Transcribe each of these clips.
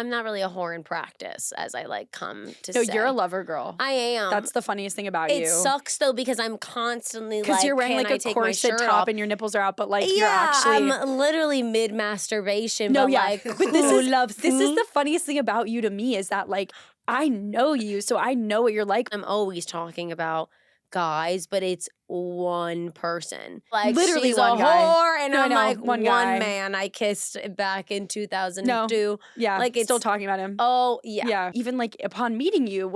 I'm not really a whore in practice, as I like come to No, say. you're a lover girl. I am. That's the funniest thing about you. It sucks though because I'm constantly like, because you're wearing can like I a take my corset shirt top off? and your nipples are out, but like Yeah, you're actually. I'm literally mid masturbation. No, but yeah, like, but who loves this me? is the funniest thing about you to me is that like I know you, so I know what you're like. I'm always talking about guys, but it's one person. Like Literally she's one a guy. whore, and No, I I'm know, like one one guy. man I kissed back in 2002. No, yeah, like it's still talking about him. Oh yeah, Yeah, even like upon meeting you,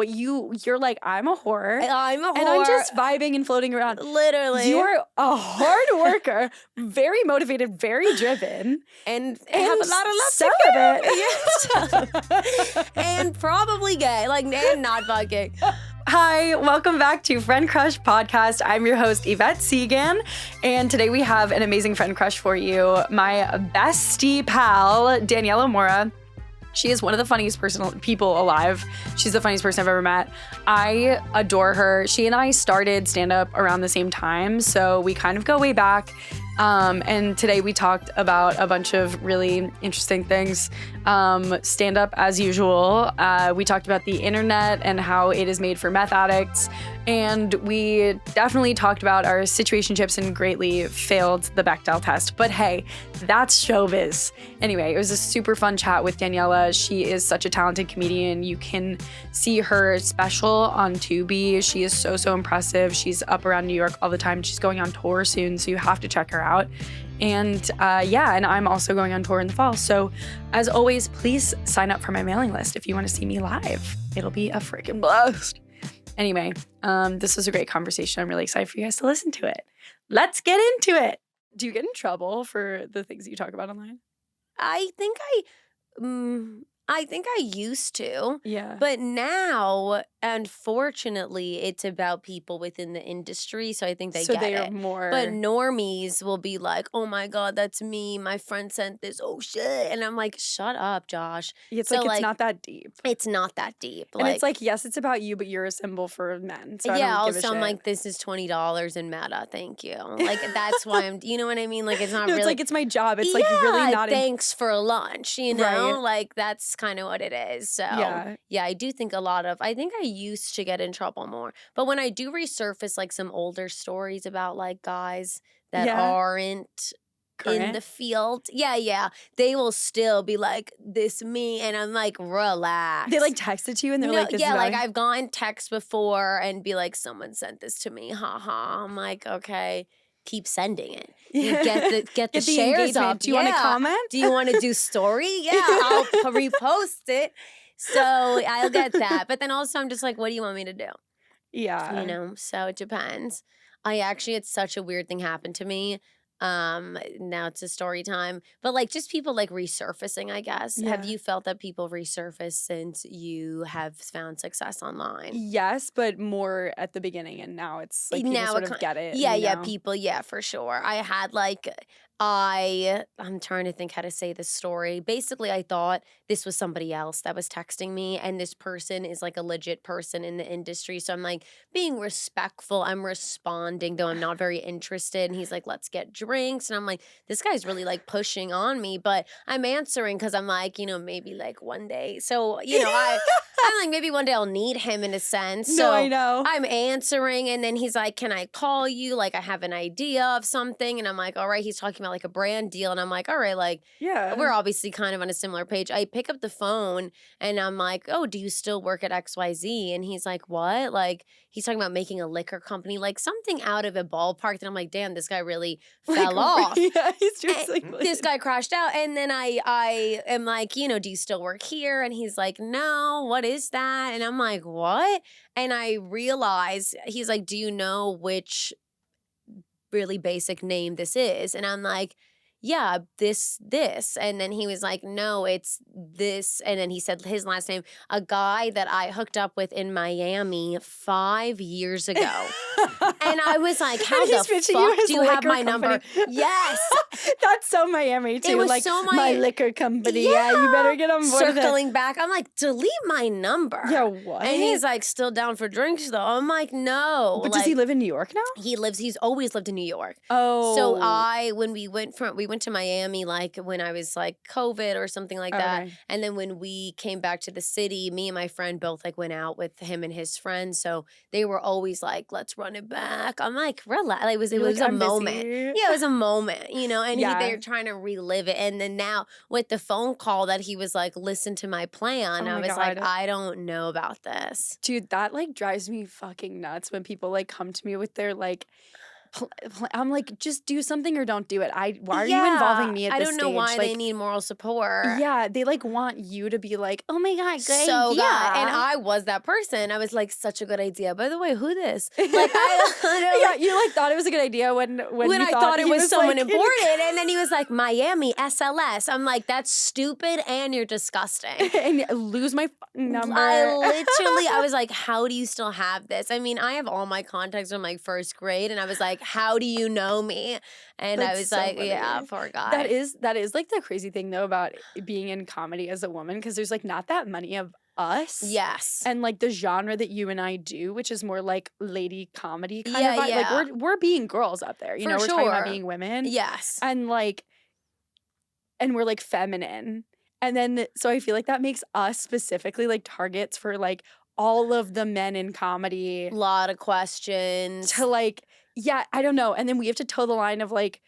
you're like, I'm a whore. I'm a whore, and I'm just vibing and floating around. Literally, You're a hard worker, very motivated, very driven, and have a lot of love celibate. Yes, and probably gay, like and not fucking. Hi, welcome back to Friend Crush Podcast. I'm your host, Yvette Segan, and today we have an amazing friend crush for you, my bestie pal, Daniela Mora. She is one of the funniest people alive. She's the funniest person I've ever met. I adore her. She and I started stand-up around the same time, so we kind of go way back. And today we talked about a bunch of really interesting things. Stand-up as usual. We talked about the internet and how it is made for meth addicts. And we definitely talked about our situationships and greatly failed the Bechdel test. But hey, that's showbiz. Anyway, it was a super fun chat with Daniela. She is such a talented comedian. You can see her special on Tubi. She is so impressive. She's up around New York all the time. She's going on tour soon, so you have to check her out. And and I'm also going on tour in the fall. So as always, please sign up for my mailing list if you want to see me live. It'll be a freaking blast. Anyway, this was a great conversation. I'm really excited for you guys to listen to it. Let's get into it. Do you get in trouble for the things that you talk about online? I think I used to. Yeah. But now, unfortunately, it's about people within the industry, so I think they get they it. are more. But normies will be like, "Oh my God, that's me. My friend sent this. Oh shit!" And I'm like, "Shut up, Josh." It's So, like it's like, not that deep. It's not that deep. And it's like, yes, it's about you, but you're a symbol for men. So yeah. I don't give a Also, I'm shit. like, this is $20 in Meta. Thank you. Like that's why I'm. You know what I mean? Like it's not no, really. it's like it's my job. It's like really not. Thanks for lunch. You know, Right. like that's kind of what it is. So yeah, I do think I think I used to get in trouble more. But when I do resurface like some older stories about like guys that aren't in the field, they will still be like, this me, and I'm like, relax. They like text it to you and they're like, this is like about I've gotten text before and be like, someone sent this to me, haha. I'm like, okay, keep sending it. You get the shares engagement. up. Do you want to comment? Do you want to do story? Yeah, I'll repost it. So I'll get that. But then also I'm just like, what do you want me to do? Yeah. You know, so it depends. I actually had such a weird thing happen to me. Now it's a story time. But like just people like resurfacing, I guess. Yeah. Have you felt that people resurface since you have found success online? Yes, but more at the beginning, and now it's like people sort of get it. Yeah, people, for sure. I had like I'm trying to think how to say this story. Basically, I thought this was somebody else that was texting me, and this person is like a legit person in the industry. So I'm like being respectful. I'm responding, though I'm not very interested. And he's like, let's get drinks. And I'm like, this guy's really like pushing on me, but I'm answering because I'm like, you know, maybe like one day. So, you know, I'm like, maybe one day I'll need him in a sense. So no, I know. I'm answering, and then he's like, can I call you? Like, I have an idea of something. And I'm like, all right, he's talking about like a brand deal. And I'm like, all right, like, we're obviously kind of on a similar page. I pick up the phone and I'm like, oh, do you still work at XYZ? And he's like, what? Like, he's talking about making a liquor company, like something out of a ballpark. And I'm like, damn, this guy really fell off. Yeah, he's just like, this guy crashed out. And then I am like, you know, do you still work here? And he's like, no, what is that? And I'm like, what? And I realize he's like, do you know which really basic name this is? And I'm like, yeah, this. And then he was like, no, it's this. And then he said his last name, a guy that I hooked up with in Miami 5 years ago. And I was like, how the fuck do you have my number? Yes. That's so Miami too. It was like, so my liquor company. Yeah, you better get on board. Circling back, I'm like, delete my number. Yeah, what? And he's like, still down for drinks though. I'm like, no. But does he live in New York now? He's always lived in New York. Oh. So when we went went to Miami like when I was like COVID or something like that. Okay. And then when we came back to the city, me and my friend both like went out with him and his friends. So they were always like, let's run it back. I'm like, relax. Like, it You're was like, a "I'm moment. busy." Yeah, it was a moment, you know, and Yeah. they're trying to relive it. And then now with the phone call that he was like, listen to my plan, Oh I my was like, God. I don't know about this. Dude, that like drives me fucking nuts when people like come to me with their like I'm like, just do something or don't do it. Why are you involving me at I this don't know stage? why they Like, need moral support. yeah, they like want you to be like, oh my God, good So idea. God, and I was that person. I was like, such a good idea. By the way, who this? Like, I literally, Yeah, you like thought it was a good idea when when you I thought it he was someone like, important, and then he was like, Miami SLS. I'm like, that's stupid, and you're disgusting. and lose my fucking number. I was like, how do you still have this? I mean, I have all my contacts from like first grade, and I was like, how do you know me? And I That's was so like, funny. yeah, poor guy. That is like the crazy thing though about being in comedy as a woman, because there's like not that many of us. Yes. And like the genre that you and I do, which is more like lady comedy kind Yeah, of vibe. yeah. Like we're being girls up there. You For know, we're talking about sure. being women. Yes. And like we're like feminine. And then so I feel like that makes us specifically like targets for like all of the men in comedy A lot of questions. to like, yeah, I don't know. And then we have to toe the line of like,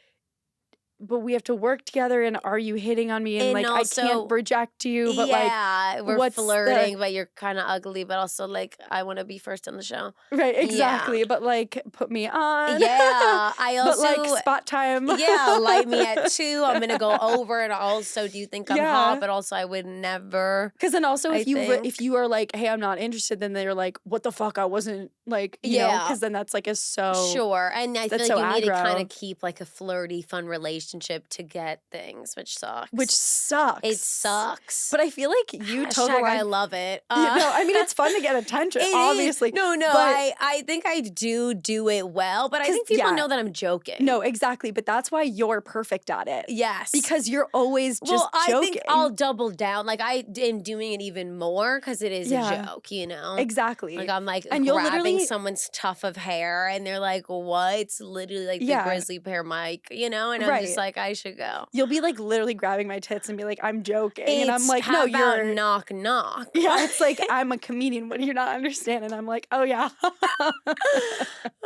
but we have to work together, and are you hitting on me? And like, also, I can't reject you, but yeah, we're what's flirting, but you're kind of ugly, but also like, I want to be first on the show. right, exactly. But like, put me on. Yeah, I also, but like, spot time. yeah, light me at 2. I'm gonna go over, and also, do you think I'm Yeah. hot? But also, I would never. Because then also, I think. if you are like, hey, I'm not interested, then they're like, what the fuck? I wasn't like, you know, because then that's like a so Sure, and I feel that's like so you need to kind aggro. of keep like a flirty, fun relationship to get things, which sucks. which sucks. It sucks. But I feel like you toe the Hashtag line. I love it. No, I mean it's fun to get attention, It is. obviously. No, but I think I do it well, but I 'Cause, think people yeah. know that I'm joking. no, exactly. But that's why you're perfect at it. Yes. Because you're always just well, I joking. think I'll double down. Like I am doing it even more because it is Yeah. a joke, you know? Exactly. Like I'm like And you'll grabbing literally- someone's tuft of hair and they're like, what? It's literally like the Yeah. grizzly pear mic, you know? And I'm Right. just like, I should go. You'll be like literally grabbing my tits and be like, I'm joking. And I'm It's like, how no, about you're knock knock. Yeah, it's like I'm a comedian. What do you not understand? And I'm like, oh yeah.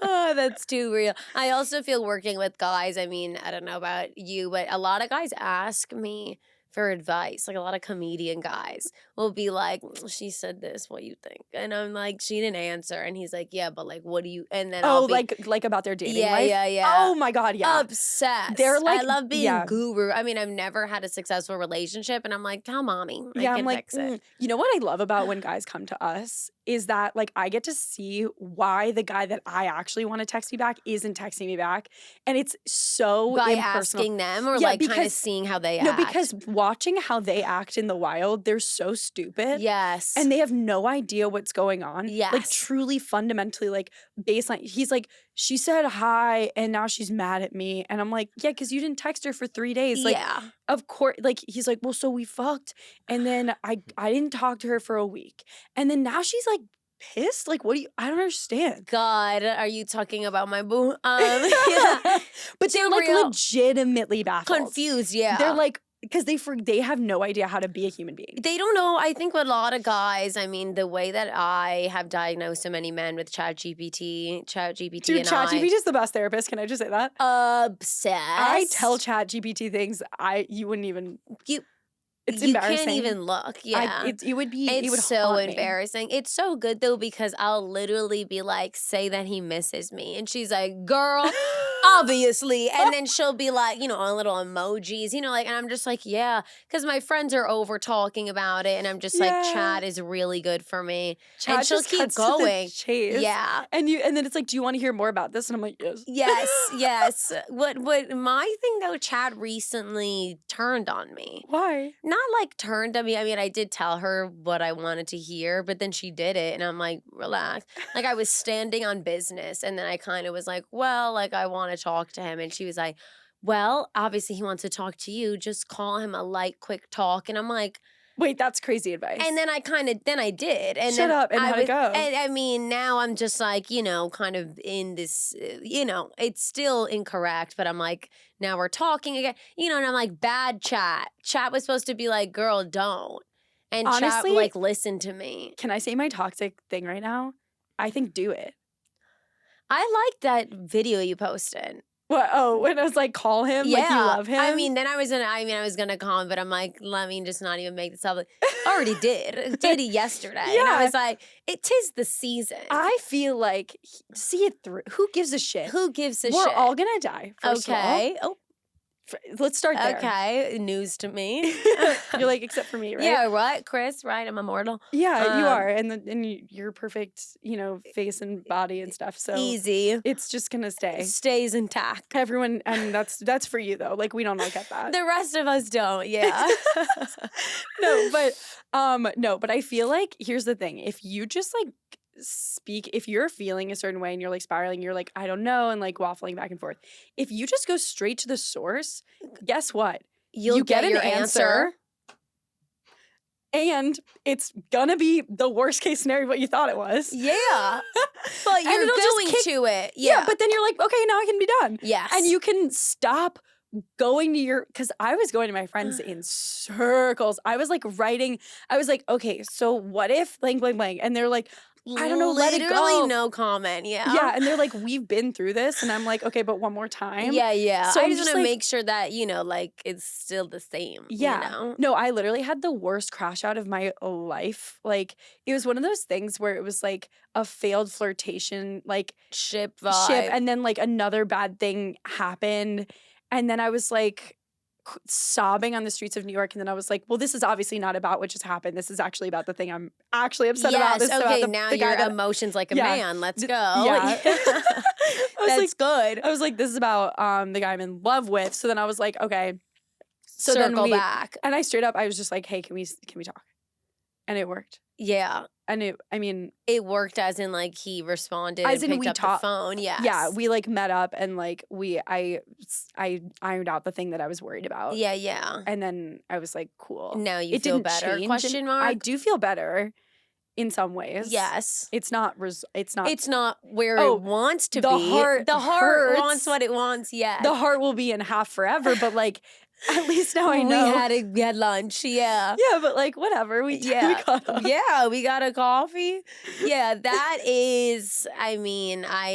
Oh, that's too real. I also feel working with guys. I mean, I don't know about you, but a lot of guys ask me for advice. Like a lot of comedian guys will be like, she said this, what do you think? And I'm like, she didn't answer. And he's like, yeah, but like, what do you, and then I'll Oh, be, like about their dating yeah, life? yeah. Oh my God, yeah. Obsessed. They're like- I love being yeah. guru. I mean, I've never had a successful relationship, and I'm like, tell mommy, I Yeah, can I'm like, fix it. you know what I love about when guys come to us is that like I get to see why the guy that I actually want to text me back isn't texting me back. And it's so By impersonal. asking them, or Yeah, like kind of because- seeing how they No, act. because watching how they act in the wild, they're so stupid. yes, And they have no idea what's going on. Like Yes. truly fundamentally like baseline. He's like, she said hi and now she's mad at me. And I'm like, yeah, because you didn't text her for 3 days. Like, yeah. of course, like he's like, well, so we fucked. And then I didn't talk to her for a week. And then now she's like pissed. Like, what do you, I don't understand. God, are you talking about my boo? Yeah. But they're like Surreal. legitimately baffled. Confused, yeah. They're like, because they have no idea how to be a human being. They don't know. I think with a lot of guys, I mean, the way that I have diagnosed so many men with ChatGPT Dude, and ChatGPT is the best therapist. Can I just say that? obsessed. I tell ChatGPT things you wouldn't even. You- It's you embarrassing. can't even look. Yeah. It would be. It would It's so haunt me. embarrassing. It's so good though because I'll literally be like, say that he misses me. And she's like, girl, obviously. And then she'll be like, you know, on little emojis, you know, like, and I'm just like, yeah. Because my friends are over talking about it. And I'm just like, Yeah. chat is really good for me. Chat and she'll just keep cuts to the going. chase. Yeah. And then it's like, do you want to hear more about this? And I'm like, yes. Yes, yes. What my thing though, Chad recently turned on me. Why? Not like turned on me. I mean, I did tell her what I wanted to hear, but then she did it and I'm like, relax. Like I was standing on business and then I kind of was like, well, like I want to talk to him. And she was like, well, obviously he wants to talk to you. Just call him a light, quick talk. And I'm like, Wait, that's crazy advice. And then I did. And Shut then up, and how'd it go? And I mean, now I'm just like, kind of in this, it's still incorrect, but I'm like, now we're talking again, and I'm like, bad chat. Chat was supposed to be like, girl, don't. And chat, Honestly, like, listen to me. Can I say my toxic thing right now? I think do it. I like that video you posted. What? Oh, when I was like, call him, like you love him. I mean, then I was gonna call him, but I'm like, let me just not even make this up. I already did. Did it yesterday. Yeah. And I was like, it 'tis the season. I feel like see it through. Who gives a shit? Who gives a shit? We're all gonna die. First of all. Okay. Oh, Let's start there. okay. News to me. You're like, except for me, right? Yeah, right, Chris, right? I'm immortal. Yeah, you are. And you're perfect, face and body and stuff. So Easy. it's just gonna stay. It stays intact. Everyone, and that's for you though. Like we don't all get that. The rest of us don't, yeah. No, but I feel like here's the thing. If you just like speak, if you're feeling a certain way and you're like spiraling, you're like, I don't know, and like waffling back and forth. If you just go straight to the source, guess what? You get your answer. And it's gonna be the worst case scenario what you thought it was. Yeah. But you're it'll going just to it. Yeah, but then you're like, okay, now I can be done. Yes. And you can stop going to because I was going to my friends in circles. I was like writing, I was like, okay, so what if blank, blank, blank? And they're like, I don't know, let it go. Literally no comment, yeah. Yeah, and they're like, we've been through this. And I'm like, okay, but one more time. Yeah. So I I'm just want to like, make sure that, like, it's still the same. Yeah. No, I literally had the worst crash out of my life. Like, it was one of those things where it was like a failed flirtation, like Ship vibe. and then like another bad thing happened. And then I was like sobbing on the streets of New York. And then I was like, well, this is obviously not about what just happened. This is actually about the thing I'm actually upset about. This is okay, about now the guy your emotions like a man. Let's go. Yeah. That's good. I was like, this is about the guy I'm in love with. So then I was like, okay. So Circle then back. And I straight up, I was just like, hey, can we talk? And it worked. Yeah. And it worked as in like he responded as and in picked up the phone. Yes. Yeah, we like met up and like I ironed out the thing that I was worried about. Yeah. And then I was like, cool. Now you feel better? Question mark. I do feel better in some ways. Yes. It's not where it wants to be. The heart wants what it wants. Yeah. The heart will be in half forever, but like at least now I know. We had lunch, yeah. Yeah, but like whatever. We got up. Yeah, we got a coffee. Yeah, that is, I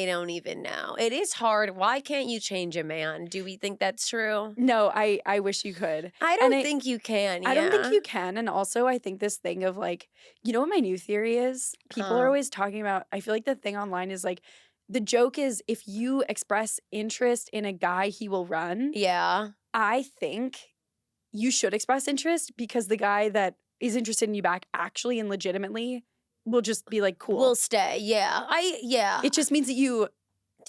don't even know. It is hard. Why can't you change a man? Do we think that's true? No, I wish you could. I don't think you can. Yeah. I don't think you can. And also I think this thing of like, you know what my new theory is? People are always talking about, I feel like the thing online is like, the joke is if you express interest in a guy, he will run. Yeah. I think you should express interest because the guy that is interested in you back actually and legitimately will just be like, cool. We'll stay. Yeah. It just means that you're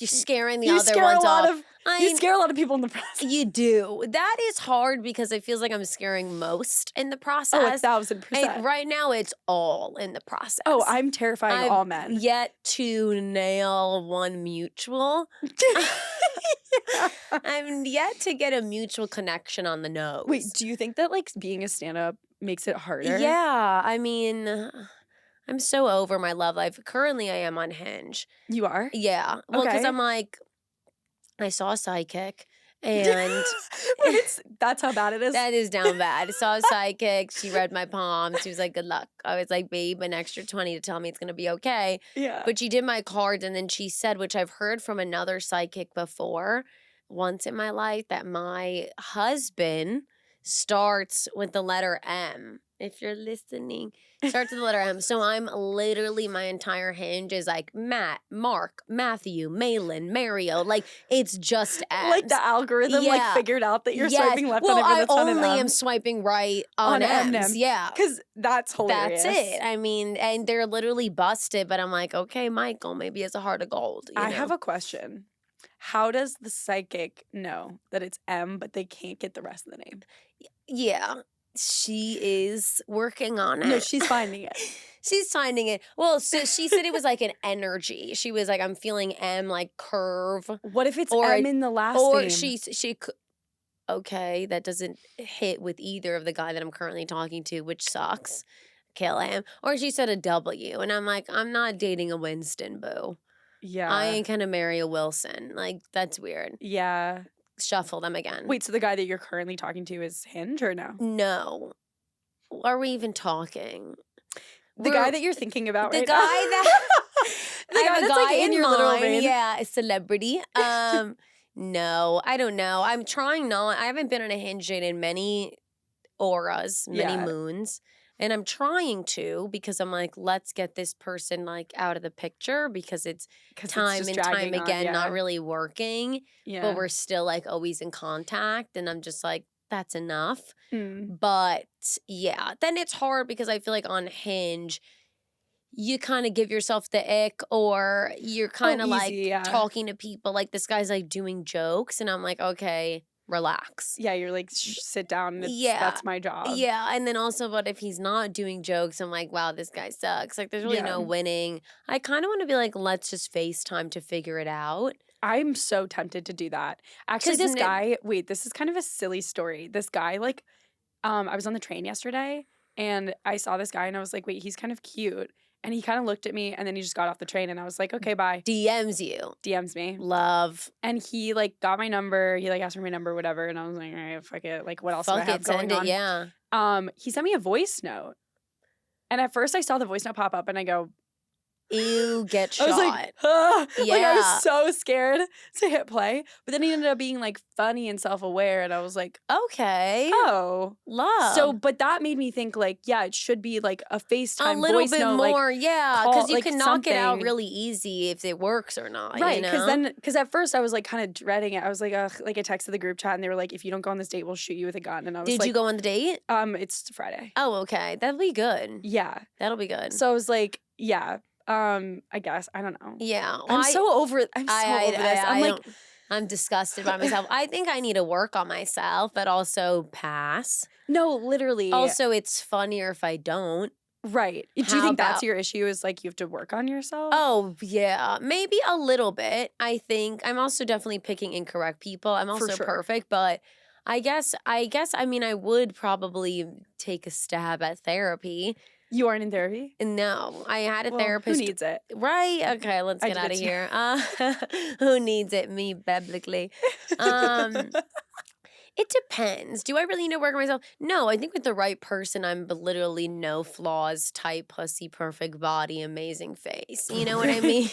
scaring the other ones off. You scare a lot of people in the process. You do. That is hard because it feels like I'm scaring most in the process. Oh, 1,000%. Right now, it's all in the process. Oh, I'm terrifying all men. Yet to nail one mutual. I'm yet to get a mutual connection on the nose. Wait, do you think that like being a stand-up makes it harder? Yeah. I'm so over my love life. Currently, I am unhinged. You are? Yeah. Well, because I'm like, I saw a psychic and that's how bad it is. That is down bad. I saw a psychic. She read my palms. She was like, good luck. I was like, babe, an extra 20 to tell me it's going to be okay. Yeah. But she did my cards and then she said, which I've heard from another psychic before, once in my life, that my husband starts with the letter M. If you're listening, starts with the letter M. So I'm literally, my entire hinge is like Matt, Mark, Matthew, Malin, Mario. Like, it's just M's. Like the algorithm like figured out that you're swiping left on everyone that's on an M. I only am swiping right on M's. Yeah. Because that's hilarious. That's it. And they're literally busted, but I'm like, okay, Michael, maybe it's a heart of gold. I have a question. How does the psychic know that it's M, but they can't get the rest of the name? Yeah. She is working on it. No, she's finding it. She's finding it. Well, so she said it was like an energy. She was like, I'm feeling M, like curve. What if it's M in the last name? Or she could. okay, that doesn't hit with either of the guy that I'm currently talking to, which sucks. Kill him. Or she said a W. And I'm like, I'm not dating a Winston, boo. I Yeah. ain't gonna marry a Wilson. Like, that's weird. Yeah. Shuffle them again. Wait, so the guy that you're currently talking to is Hinge or no? No. Are we even talking? The guy that you're thinking about The right guy now? that The I guy have a that's, guy like, in your literal mind. vein? Yeah, a celebrity. No, I don't know. I'm trying not. I haven't been on a Hinge date in many auras, many Yeah. moons. And I'm trying to because I'm like, let's get this person like out of the picture because it's 'Cause it's time just and time dragging on, again yeah. not really working. Yeah. But we're still like always in contact. And I'm just like, that's enough. Mm. But yeah, then it's hard because I feel like on Hinge, you kind of give yourself the ick or you're kind of like easy, yeah. talking to people like this guy's like doing jokes. And I'm like, okay, relax. Yeah, you're like, sit down. Yeah. That's my job. Yeah, and then also, but if he's not doing jokes, I'm like, wow, this guy sucks. Like, there's really no Yeah. winning. I kind of want to be like, let's just FaceTime to figure it out. I'm so tempted to do that. Actually, 'Cause this guy, wait, this is kind of a silly story. This guy, like, I was on the train yesterday and I saw this guy and I was like, wait, he's kind of cute. And he kind of looked at me and then he just got off the train and I was like, okay, bye. DMs you. DMs me. Love. And he like got my number. He like asked for my number, whatever. And I was like, all right, fuck it. Like, what else do I Fuck have it, going send it, on? yeah. He sent me a voice note. And at first I saw the voice note pop up and I go, Ew, get I shot. was like, ah. Like, I Yeah. was so scared to hit play. But then he ended up being like funny and self-aware. And I was like, Okay. oh. Love. So, but that made me think like, yeah, it should be like a FaceTime a little voice bit note. more, like, yeah, call- because you like, can knock it out something. really easy if it works or not. Right, you because know? because at first I was like kind of dreading it. I was like, ugh, like I texted the group chat and they were like, if you don't go on this date, we'll shoot you with a gun. And I was Did like, you go on the date? it's Friday. Oh, okay. That'll be good. Yeah. That'll be good. So I was like, yeah. I guess I don't know. Yeah. I'm so over this. I'm like, I'm disgusted by myself. I think I need to work on myself, but also pass. no, literally. Also, it's funnier if I don't. Right. Do you How think that's about- your issue? Is like you have to work on yourself? Oh, yeah. Maybe a little bit. I think I'm also definitely picking incorrect people. I'm also sure. perfect, but I guess I mean I would probably take a stab at therapy. You aren't in therapy? No, I had a Well, therapist. Who needs it? Right. Okay, let's I get did out it of too. here. Who needs it? Me, biblically. It depends. Do I really need to work on myself? No, I think with the right person, I'm literally no flaws type, pussy, perfect body, amazing face. You know what I mean?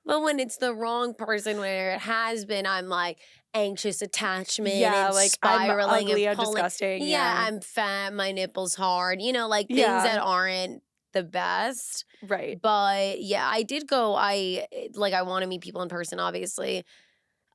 But when it's the wrong person, where it has been, I'm like anxious attachment, Yeah, and like I'm spiraling ugly, and I'm pulling. disgusting. Yeah, I'm fat, my nipples hard. You know, like things Yeah. that aren't the best. right. But yeah, I did go. I want to meet people in person. Obviously,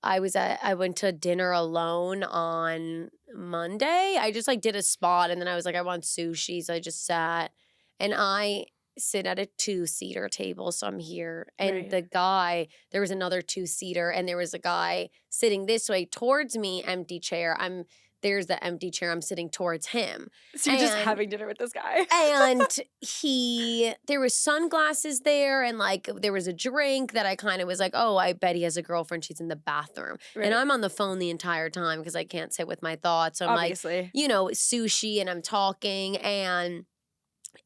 I went to dinner alone on Monday. I just like did a spot, and then I was like, I want sushi, so I just sat, and I sit at a 2-seater table, so I'm here, and Right. the guy, there was another 2-seater, and there was a guy sitting this way towards me, empty chair. There's the empty chair. I'm sitting towards him. So you're just and- having dinner with this guy. And there was sunglasses there, and like there was a drink that I kind of was like, oh, I bet he has a girlfriend. She's in the bathroom. Right. And I'm on the phone the entire time because I can't sit with my thoughts. So I'm Obviously. like, sushi, and I'm talking, and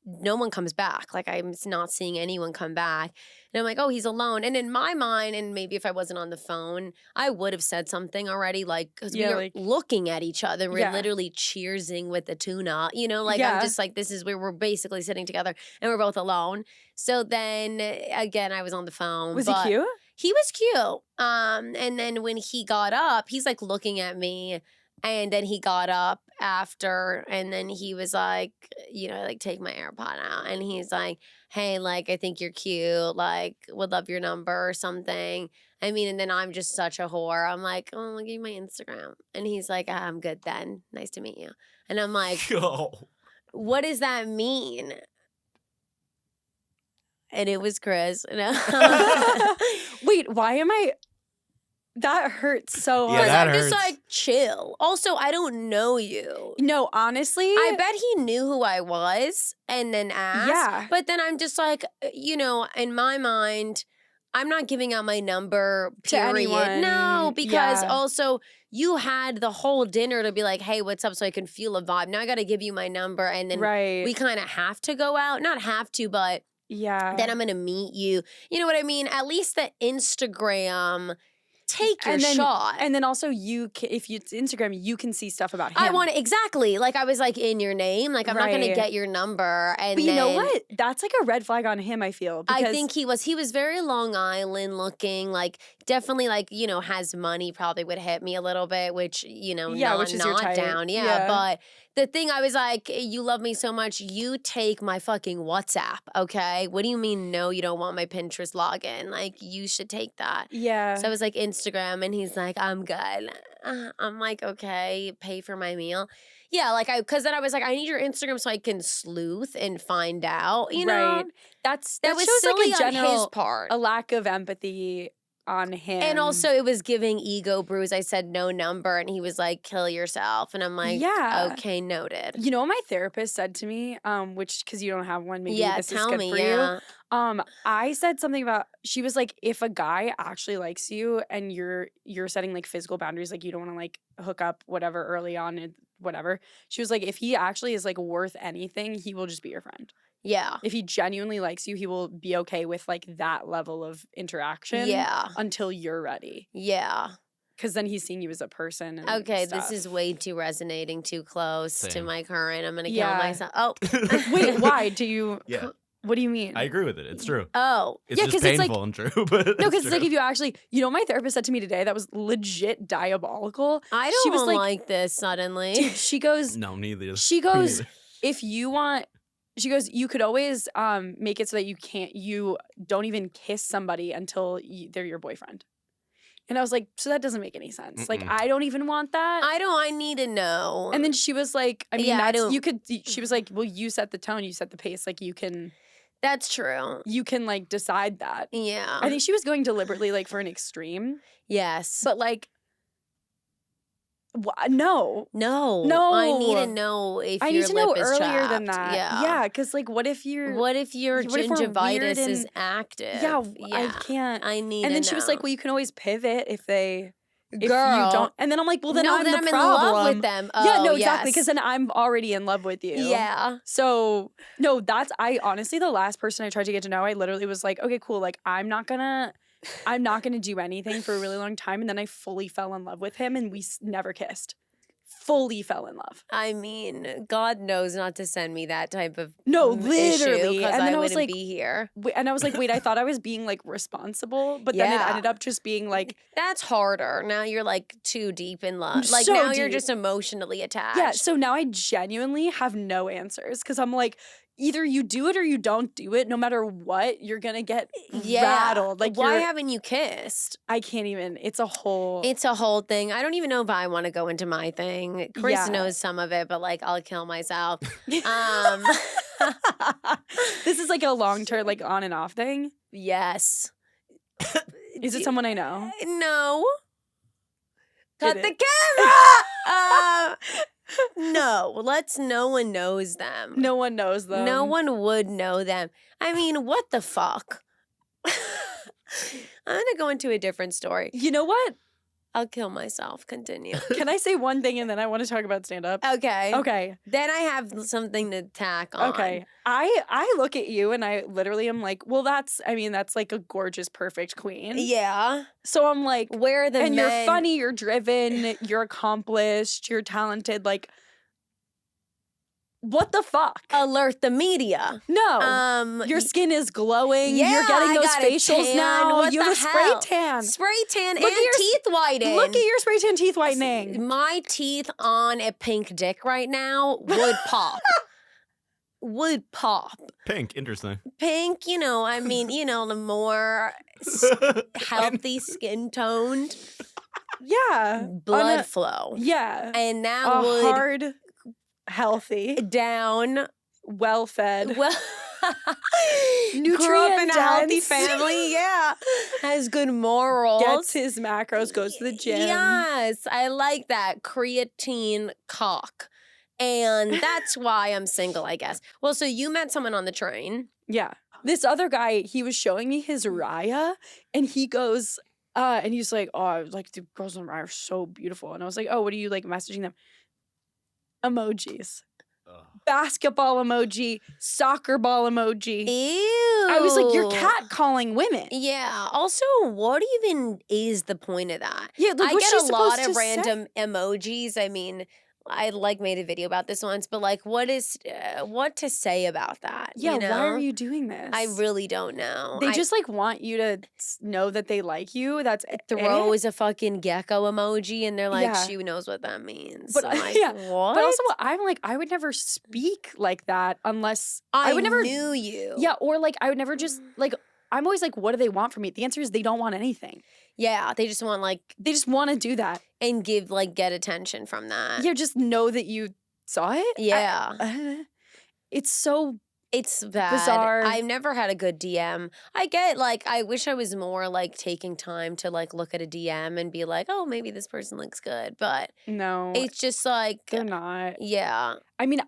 no one comes back. Like, I'm not seeing anyone come back. And I'm like, oh, he's alone. And in my mind, and maybe if I wasn't on the phone, I would have said something already, like, because we Yeah, are like- looking at each other. We're Yeah. literally cheersing with the tuna. I'm Yeah. just like, this is where we're basically sitting together and we're both alone. So then again, I was on the phone. Was he but cute? He was cute. And then when he got up, he's like looking at me. And then he got up after, and then he was like, like, take my AirPod out. And he's like, hey, like, I think you're cute. Like, would love your number or something. I mean, and then I'm just such a whore. I'm like, oh, I'll give you my Instagram. And he's like, I'm good then. Nice to meet you. And I'm like, Yo. what does that mean? And it was Chris. Wait, why am I? That hurts so Yeah, hard. Because that I'm just hurts. like, chill. Also, I don't know you. No, honestly, I bet he knew who I was and then asked. Yeah. But then I'm just like, in my mind, I'm not giving out my number, To period. anyone. No, because Yeah. also you had the whole dinner to be like, hey, what's up? So I can feel a vibe. Now I got to give you my number. And then Right. we kind of have to go out. Not have to, but Yeah. then I'm going to meet you. You know what I mean? At least the Instagram, take your shot. And then also if it's Instagram, you can see stuff about him. I want it exactly. Like I was like in your name. Like I'm not going to Right. get your number. And But you know then- what? That's like a red flag on him, I feel. I Because think he was very Long Island looking, like definitely like, you know, has money, probably would hit me a little bit, which, you know, Yeah, not, which is your not type. down. Yeah, Yeah. but the thing I was like, you love me so much, you take my fucking WhatsApp, okay? What do you mean no, you don't want my Pinterest login? Like you should take that. Yeah. So I was like Instagram and he's like, I'm good. I'm like, okay, pay for my meal. Yeah, like because then I was like, I need your Instagram so I can sleuth and find out, you know? Right. That was shows silly like a on his general part. a lack of empathy on him. And also it was giving ego bruise. I said no number and he was like, kill yourself. And I'm like, Yeah. okay, noted. You know what my therapist said to me? Which because you don't have one, maybe Yeah, this is tell good me, for yeah. you. I said something about she was like, if a guy actually likes you and you're setting like physical boundaries, like you don't want to like hook up whatever early on and whatever. She was like, if he actually is like worth anything, he will just be your friend. Yeah. If he genuinely likes you, he will be okay with like that level of interaction. Yeah. Until you're ready. Yeah. Because then he's seeing you as a person. And Okay, stuff. this is way too resonating, too close to Same. my current. I'm gonna kill Yeah. myself. Oh. Wait, why? Do you Yeah. What do you mean? I agree with it. It's true. Oh. It's Yeah, just 'cause it's like- painful and true, but No, because it's it's like true. if you actually, you know, what my therapist said to me today that was legit diabolical. I She don't was like, like this suddenly. dude, she goes, No, neither. she Me goes, neither. if you want, she goes, you could always make it so that you don't even kiss somebody until they're your boyfriend. And I was like, so that doesn't make any sense. Like, Mm-mm. I don't even want that. I need to know. And then she was like, I mean, Yeah, I that's, don't- you could, she was like, well, you set the tone, you set the pace. Like, you can That's true. like decide that. Yeah. I think she was going deliberately like for an extreme, yes. but like, no. No. I need No. to know if I your need to know lip is earlier than chapped. that. Yeah. Yeah, because like, what if you're? What if your What if we're weird gingivitis is and- active? Yeah, I can't. I need And to then she was like, know. "Well, you can always pivot if you Girl. don't." And then I'm like, "Well, then no, I'm then the I'm problem." in love with them. Oh, Yeah, no, exactly. yes. Because then I'm already in love with you. Yeah. So no, I honestly the last person I tried to get to know, I literally was like, okay, cool. Like I'm not gonna do anything for a really long time, and then I fully fell in love with him, and we never kissed. Fully fell in love. I mean, God knows not to send me that type of No, issue literally. because And then I I was wouldn't like, be here. And I was like, wait, I thought I was being like responsible, but then it Yeah. ended up just being like, That's harder. Now you're like too deep in love. Like so now you're deep. just emotionally attached. yeah. So now I genuinely have no answers because I'm like, either you do it or you don't do it. No matter what, you're gonna get rattled. Like, why haven't you kissed? I can't even. It's a whole. It's a whole thing. I don't even know if I want to go into my thing. Chris Yeah. knows some of it, but like I'll kill myself. This is like a long term, like on and off thing. Yes. Is it someone I know? No. Hit Cut the it. camera. No, no one knows them. No one knows them. No one would know them. I mean, what the fuck? I'm gonna go into a different story. You know what? I'll kill myself. Continue. Can I say one thing and then I want to talk about stand up? Okay. Okay. Then I have something to tack on. Okay. I look at you and I literally am like, well, that's like a gorgeous, perfect queen. Yeah. So I'm like, Where are the and men? you're funny, you're driven, you're accomplished, you're talented. Like, what the fuck? Alert the media. No. Your skin is glowing. yeah, you're getting I those got a facials tan. now. What You have the a spray hell? tan. Spray tan Look and at your- teeth whiten. Look at your spray tan teeth whitening. My teeth on a pink dick right now would pop. Would pop. Pink, interesting. Pink, I mean, the more healthy skin toned Yeah. blood flow. Yeah. And that A would hard, healthy, down well-fed. well grew up in a healthy family, yeah. Has good morals. Gets his macros, goes to the gym. Yes, I like that creatine cock. And that's why I'm single, I guess. Well, so you met someone on the train. Yeah. this other guy, he was showing me his Raya, and he goes, and he's like, oh, like the girls on Raya are so beautiful. And I was like, oh, what are you like messaging them? Emojis. Ugh. Basketball emoji, soccer ball emoji. Ew. I was like, you're catcalling women. Yeah. Also, what even is the point of that? Yeah, like, I what's get she a lot supposed of to random emojis. I mean, I like made a video about this once, but like, what to say about that? Yeah, you know? why are you doing this? I really don't know. They I just like want you to know that they like you. That's it. throws a fucking gecko emoji, and they're like, Yeah. she knows what that means. But I'm like, yeah, what? but also I'm like, I would never speak like that unless I would never knew you. Yeah, or like I would never just like I'm always like, what do they want from me? The answer is they don't want anything. Yeah, they just want like They just want to do that. and get attention from that. Yeah, just know that you saw it. Yeah. It's so It's bad. Bizarre. I've never had a good DM. I get like I wish I was more like taking time to like look at a DM and be like, oh, maybe this person looks good. But no. it's just like They're not. yeah. I mean,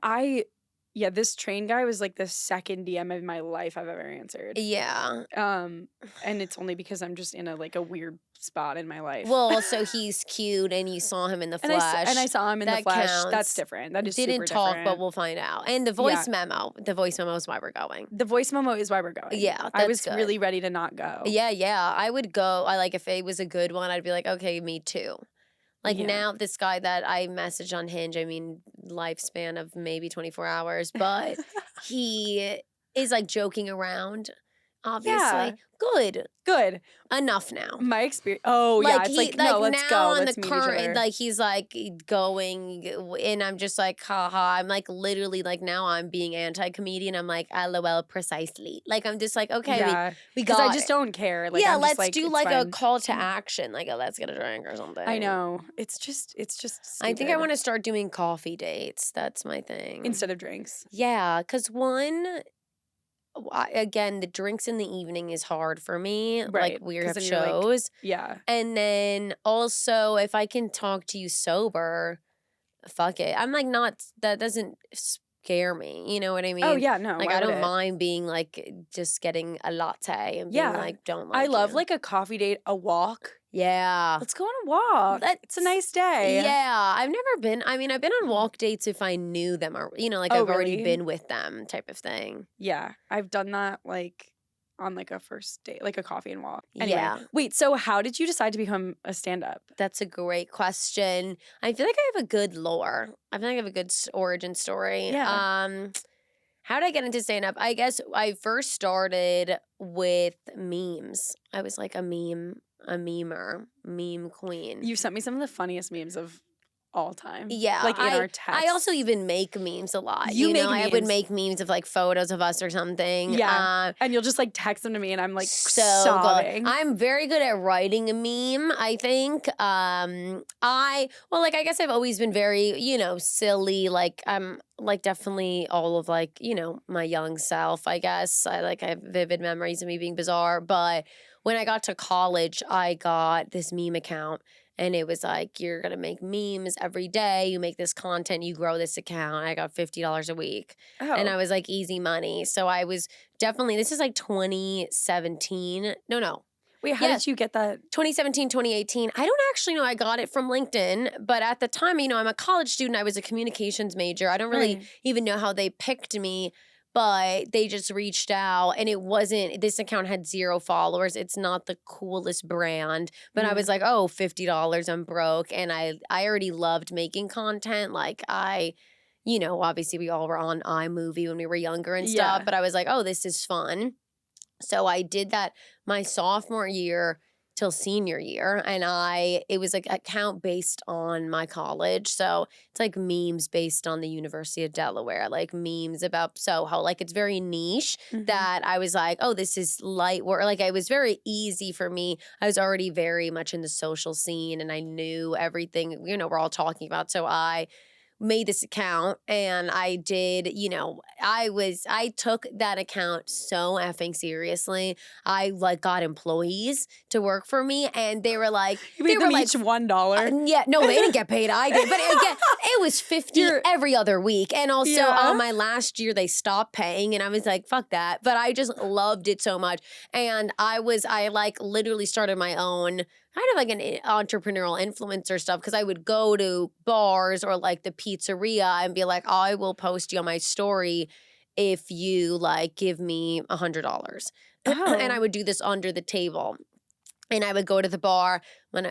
this train guy was like the second DM in my life I've ever answered. Yeah. And it's only because I'm just in a weird spot in my life. Well, also he's cute and you saw him in the flesh. And I saw him in the That flesh. counts. That's different. That is Didn't super talk, different. but we'll find out. And the voice memo. The voice memo is why we're going. The voice memo is why we're going. Yeah, I was that's good. really ready to not go. Yeah. I would go. I like if it was a good one, I'd be like, okay, me too. Like Yeah. now, this guy that I messaged on Hinge, I mean, lifespan of maybe 24 hours, but he is like joking around, obviously. Yeah. Good. Enough now. My experience. Oh, yeah. It's like, no, let's now go. on Let's the meet each current, other. like he's like going, and I'm just like, haha. I'm like literally like now I'm being anti-comedian. I'm like, LOL, precisely. Like I'm just like, okay, yeah. we Because got I just it. don't care. Like, yeah, I'm just let's do it's like a fine. call to action, like a let's get a drink or something. I know. It's just I think I stupid. want to start doing coffee dates. That's my thing. Instead of drinks. Yeah, because again, the drinks in the evening is hard for me. Right, Like we 'cause have then you're, like, shows. Yeah. And then also, if I can talk to you sober, fuck it. I'm like that doesn't scare me. You know what I mean? Oh, yeah. No. Like why I would don't it? mind being like just getting a latte and being Yeah. like, don't like I love you. like a coffee date, a walk. Yeah. Let's go on a walk. It's a nice day. Yeah, I've never been. I mean, I've been on walk dates if I knew them or, like Oh, I've already really? been with them type of thing. Yeah. I've done that like on like a first date, like a coffee and walk. Anyway, Yeah. wait, so how did you decide to become a stand-up? That's a great question. I feel like I have a good lore. I feel like I have a good origin story. Yeah. How did I get into stand up? I guess I first started with memes. I was like a memer, meme queen. You sent me some of the funniest memes of all time. Yeah, Like in our text. I also even make memes a lot. You make I would memes. make memes of like photos of us or something. Yeah. And you'll just like text them to me and I'm like So sobbing. good. I'm very good at writing a meme, I think. I guess I've always been very, silly. Like I'm like definitely all of like, my young self, I guess. I have vivid memories of me being bizarre. But when I got to college, I got this meme account. And it was like, you're going to make memes every day. You make this content, you grow this account. I got $50 a week. Oh. And I was like, easy money. So I was definitely, this is like 2017. No. Wait, how yeah. did you get that? 2017, 2018. I don't actually know. I got it from LinkedIn. But at the time, I'm a college student. I was a communications major. I don't really Right. even know how they picked me. But they just reached out and this account had 0 followers. It's not the coolest brand. But I Yeah. was like, oh, $50, I'm broke. And I already loved making content. Like obviously we all were on iMovie when we were younger and stuff. Yeah. But I was like, oh, this is fun. So I did that my sophomore year till senior year. And it was like account based on my college. So it's like memes based on the University of Delaware, like memes about Soho. Like it's very niche Mhm. that I was like, oh, this is light work. Like it was very easy for me. I was already very much in the social scene and I knew everything, we're all talking about. So I made this account and I did, I took that account so effing seriously. I like got employees to work for me and they were like, You made them each $1. yeah, no, they didn't get paid. I did. But again, it was 50 every other week. And also my last year they stopped paying and I was like, fuck that. But I just loved it so much. And I like literally started my own kind of like an entrepreneurial influencer stuff because I would go to bars or like the pizzeria and be like, I will post you on my story if you like give me $100. And I would do this under the table. And I would go to the bar,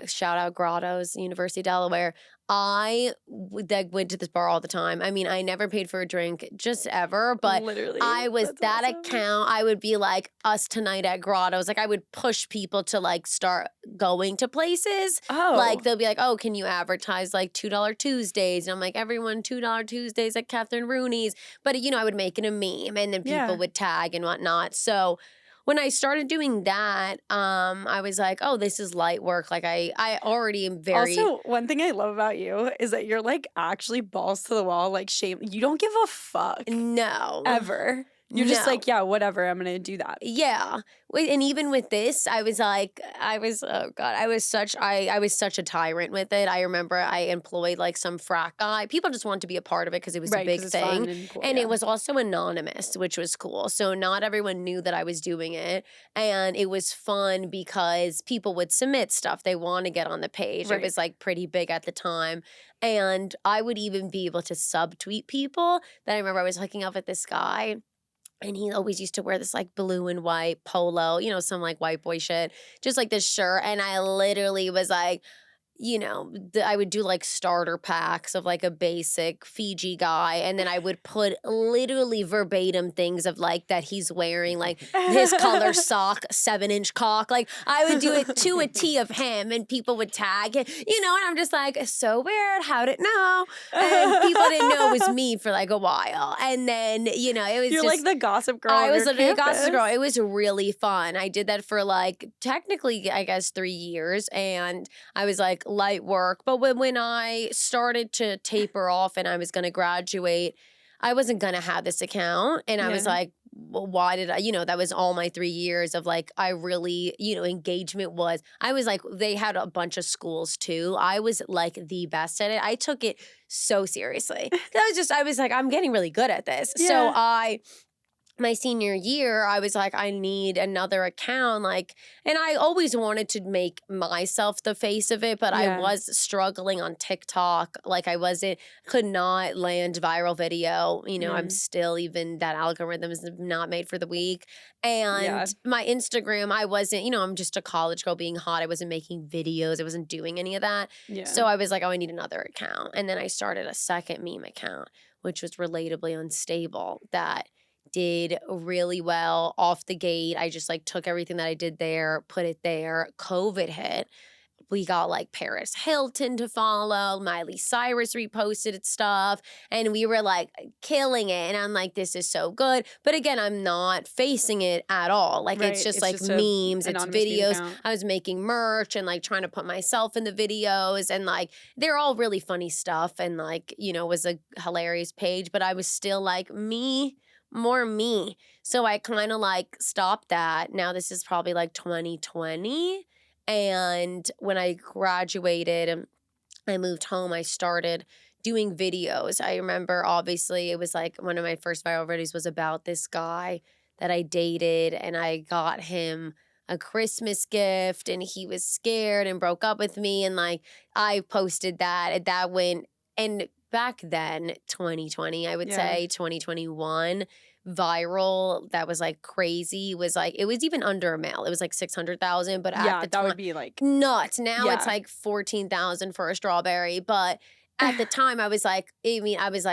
shout out Grotto's, University of Delaware. I went to this bar all the time. I mean, I never paid for a drink just ever, but literally, I was that awesome. account. I would be like us tonight at Grotto's. Like I would push people to like start going to places. Oh. Like they'll be like, oh, can you advertise like $2 Tuesdays? And I'm like, everyone $2 Tuesdays at Catherine Rooney's. But I would make it a meme and then people would tag and whatnot. So when I started doing that, I was like, oh, this is light work. Like I already am very. Also, one thing I love about you is that you're like actually balls to the wall, like shame. You don't give a fuck. No. Ever. You're just like, yeah, whatever. I'm going to do that. Yeah. And even with this, I was such a tyrant with it. I remember I employed like some frat guy. People just wanted to be a part of it because it was a big thing. And, cool, and it was also anonymous, which was cool. So not everyone knew that I was doing it. And it was fun because people would submit stuff they want to get on the page. It was like pretty big at the time. And I would even be able to subtweet people. That I remember I was hooking up with this guy. And he always used to wear this like blue and white polo, some like white boy shit, just like this shirt. And I literally was like, I would do like starter packs of like a basic Fiji guy. And then I would put literally verbatim things of like that he's wearing, like his color sock, 7-inch cock. Like I would do it to a T of him and people would tag it, and I'm just like, so weird. How'd it know? And people didn't know it was me for like a while. And then, it was You're just, like the gossip girl. I was literally a gossip girl. It was really fun. I did that for like technically, I guess, 3 years. And I was like, light work. But when I started to taper off and I was going to graduate, I wasn't going to have this account. And I was like, well, why did I, that was all my 3 years of like, I really, engagement was, I was like, they had a bunch of schools too. I was like the best at it. I took it so seriously. I was like, I'm getting really good at this. Yeah. So my senior year, I was like, I need another account. And I always wanted to make myself the face of it, but I was struggling on TikTok. Like could not land viral video. I'm still even, that algorithm is not made for the weak. And my Instagram, I wasn't, I'm just a college girl being hot. I wasn't making videos. I wasn't doing any of that. Yeah. So I was like, oh, I need another account. And then I started a second meme account, which was Relatably Unstable, that did really well off the gate. I just like took everything that I did there, put it there. COVID hit. We got like Paris Hilton to follow. Miley Cyrus reposted its stuff. And we were like killing it. And I'm like, this is so good. But again, I'm not facing it at all. Like it's just like memes, it's videos. I was making merch and like trying to put myself in the videos. And like they're all really funny stuff. And like, it was a hilarious page. But I was still like more me. So I kind of like stopped that. Now this is probably like 2020. And when I graduated, I moved home, I started doing videos. I remember obviously it was like one of my first viral videos was about this guy that I dated and I got him a Christmas gift and he was scared and broke up with me. And like I posted that and that went, and back then, 2020, I would say 2021, viral, that was like crazy, was like, it was even under a mil. It was like 600,000, but at the time, that would be like nuts. Now it's like 14,000 for a strawberry, but at the time I was like,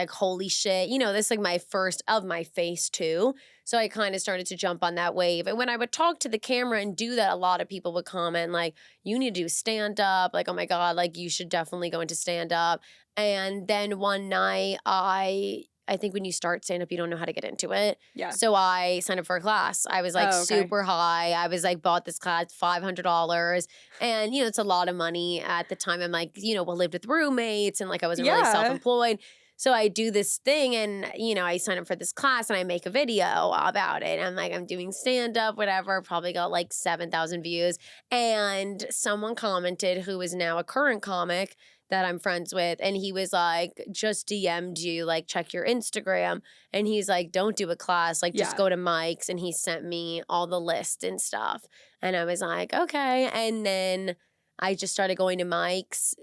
holy shit, this is like my first of my face too. So I kind of started to jump on that wave. And when I would talk to the camera and do that, a lot of people would comment like, you need to do stand up. Like, oh my God, like you should definitely go into stand up. And then one night I think when you start stand up, you don't know how to get into it. Yeah. So I signed up for a class. I was like super high. I was like, bought this class, $500. And, it's a lot of money at the time. I'm like, lived with roommates and like I wasn't really self-employed. So I do this thing and, I sign up for this class and I make a video about it. I'm like, I'm doing stand up, whatever, probably got like 7,000 views. And someone commented who is now a current comic that I'm friends with. And he was like, just DM'd you, like, check your Instagram. And he's like, don't do a class, like, just Yeah. go to Mike's. And he sent me all the list and stuff. And I was like, okay. And then I just started going to Mike's,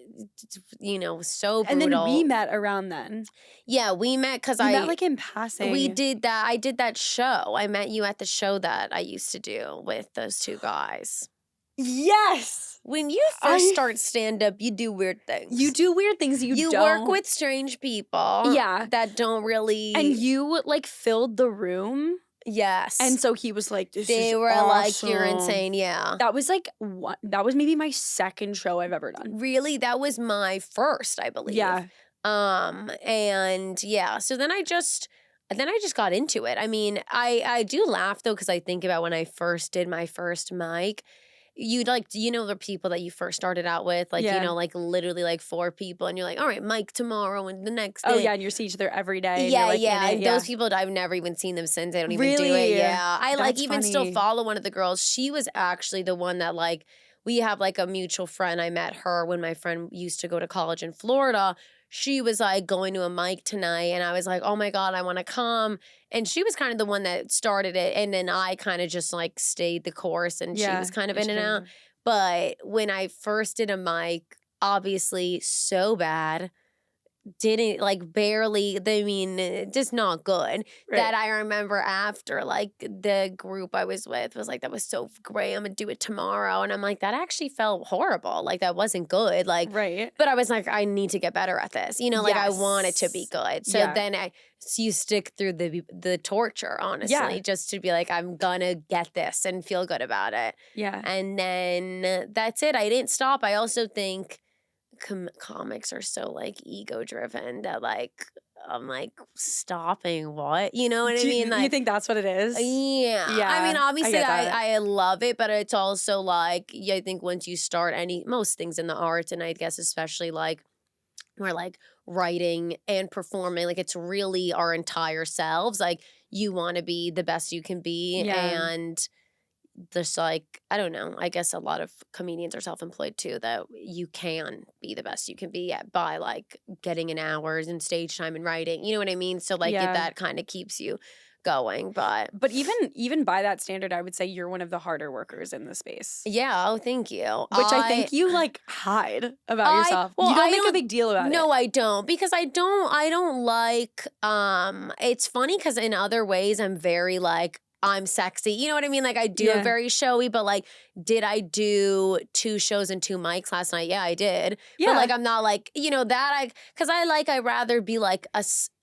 so brutal. And then we met around then. Yeah, we met because We met like in passing. we did that. I did that show. I met you at the show that I used to do with those two guys. Yes. When you first start stand up, you do weird things. You do weird things you don't. work with strange people. Yeah. That don't really. And you like filled the room. Yes. And so he was like, this they is were awesome. like, you're insane. Yeah. That was like that was maybe my second show I've ever done. Really? That was my first, I believe. Yeah. And yeah, so then I just got into it. I mean, I do laugh though, because I think about when I first did my first mic. You like, the people that you first started out with, like, Yeah. like literally like 4 people, and you're like, all right, Mike tomorrow and the next day. Oh yeah, and you're seeing each other every day. And Yeah, you're, like, yeah. in it, And those people, I've never even seen them since. I don't even do Really? it. Yeah. I like That's even still funny. follow one of the girls. She was actually the one that like, we have like a mutual friend. I met her when my friend used to go to college in Florida. She was like going to a mic tonight, and I was like, oh my God, I want to come. And she was kind of the one that started it. And then I kind of just like stayed the course, and she was kind of in and out. But when I first did a mic, obviously so bad, didn't like barely, I mean, just not good. Right. That I remember after, like the group I was with was like, that was so great, I'm gonna do it tomorrow. And I'm like, that actually felt horrible. Like that wasn't good. Like, Right. but I was like, I need to get better at this. Like I want it to be Yes. good. So Yeah. then you stick through the torture, honestly, Yeah. just to be like, I'm gonna get this and feel good about it. Yeah. And then that's it. I didn't stop. I also think comics are so like ego driven that like I'm like, stopping what? You know what I mean? You think that's what it is? Yeah. Yeah, I mean, I obviously get that. I love it, but it's also like, I think once you start most things in the arts, and I guess especially like we're like writing and performing, like it's really our entire selves. Like you want to be the best you can be. Yeah. And just like, I don't know, I guess a lot of comedians are self-employed too, that you can be the best you can be at by like getting in hours and stage time and writing. You know what I mean? So like Yeah. that kind of keeps you going. But even by that standard, I would say you're one of the harder workers in the space. yeah, oh, thank you. Which I think you like hide about yourself. well, You don't I make a don't- big deal about it. No, I don't, because I don't like it's funny because in other ways I'm very like, I'm sexy. You know what I mean? Like I do Yeah. a very showy, but like, did I do 2 shows and 2 mics last night? Yeah, I did. Yeah. But like, I'm not like, because I rather be like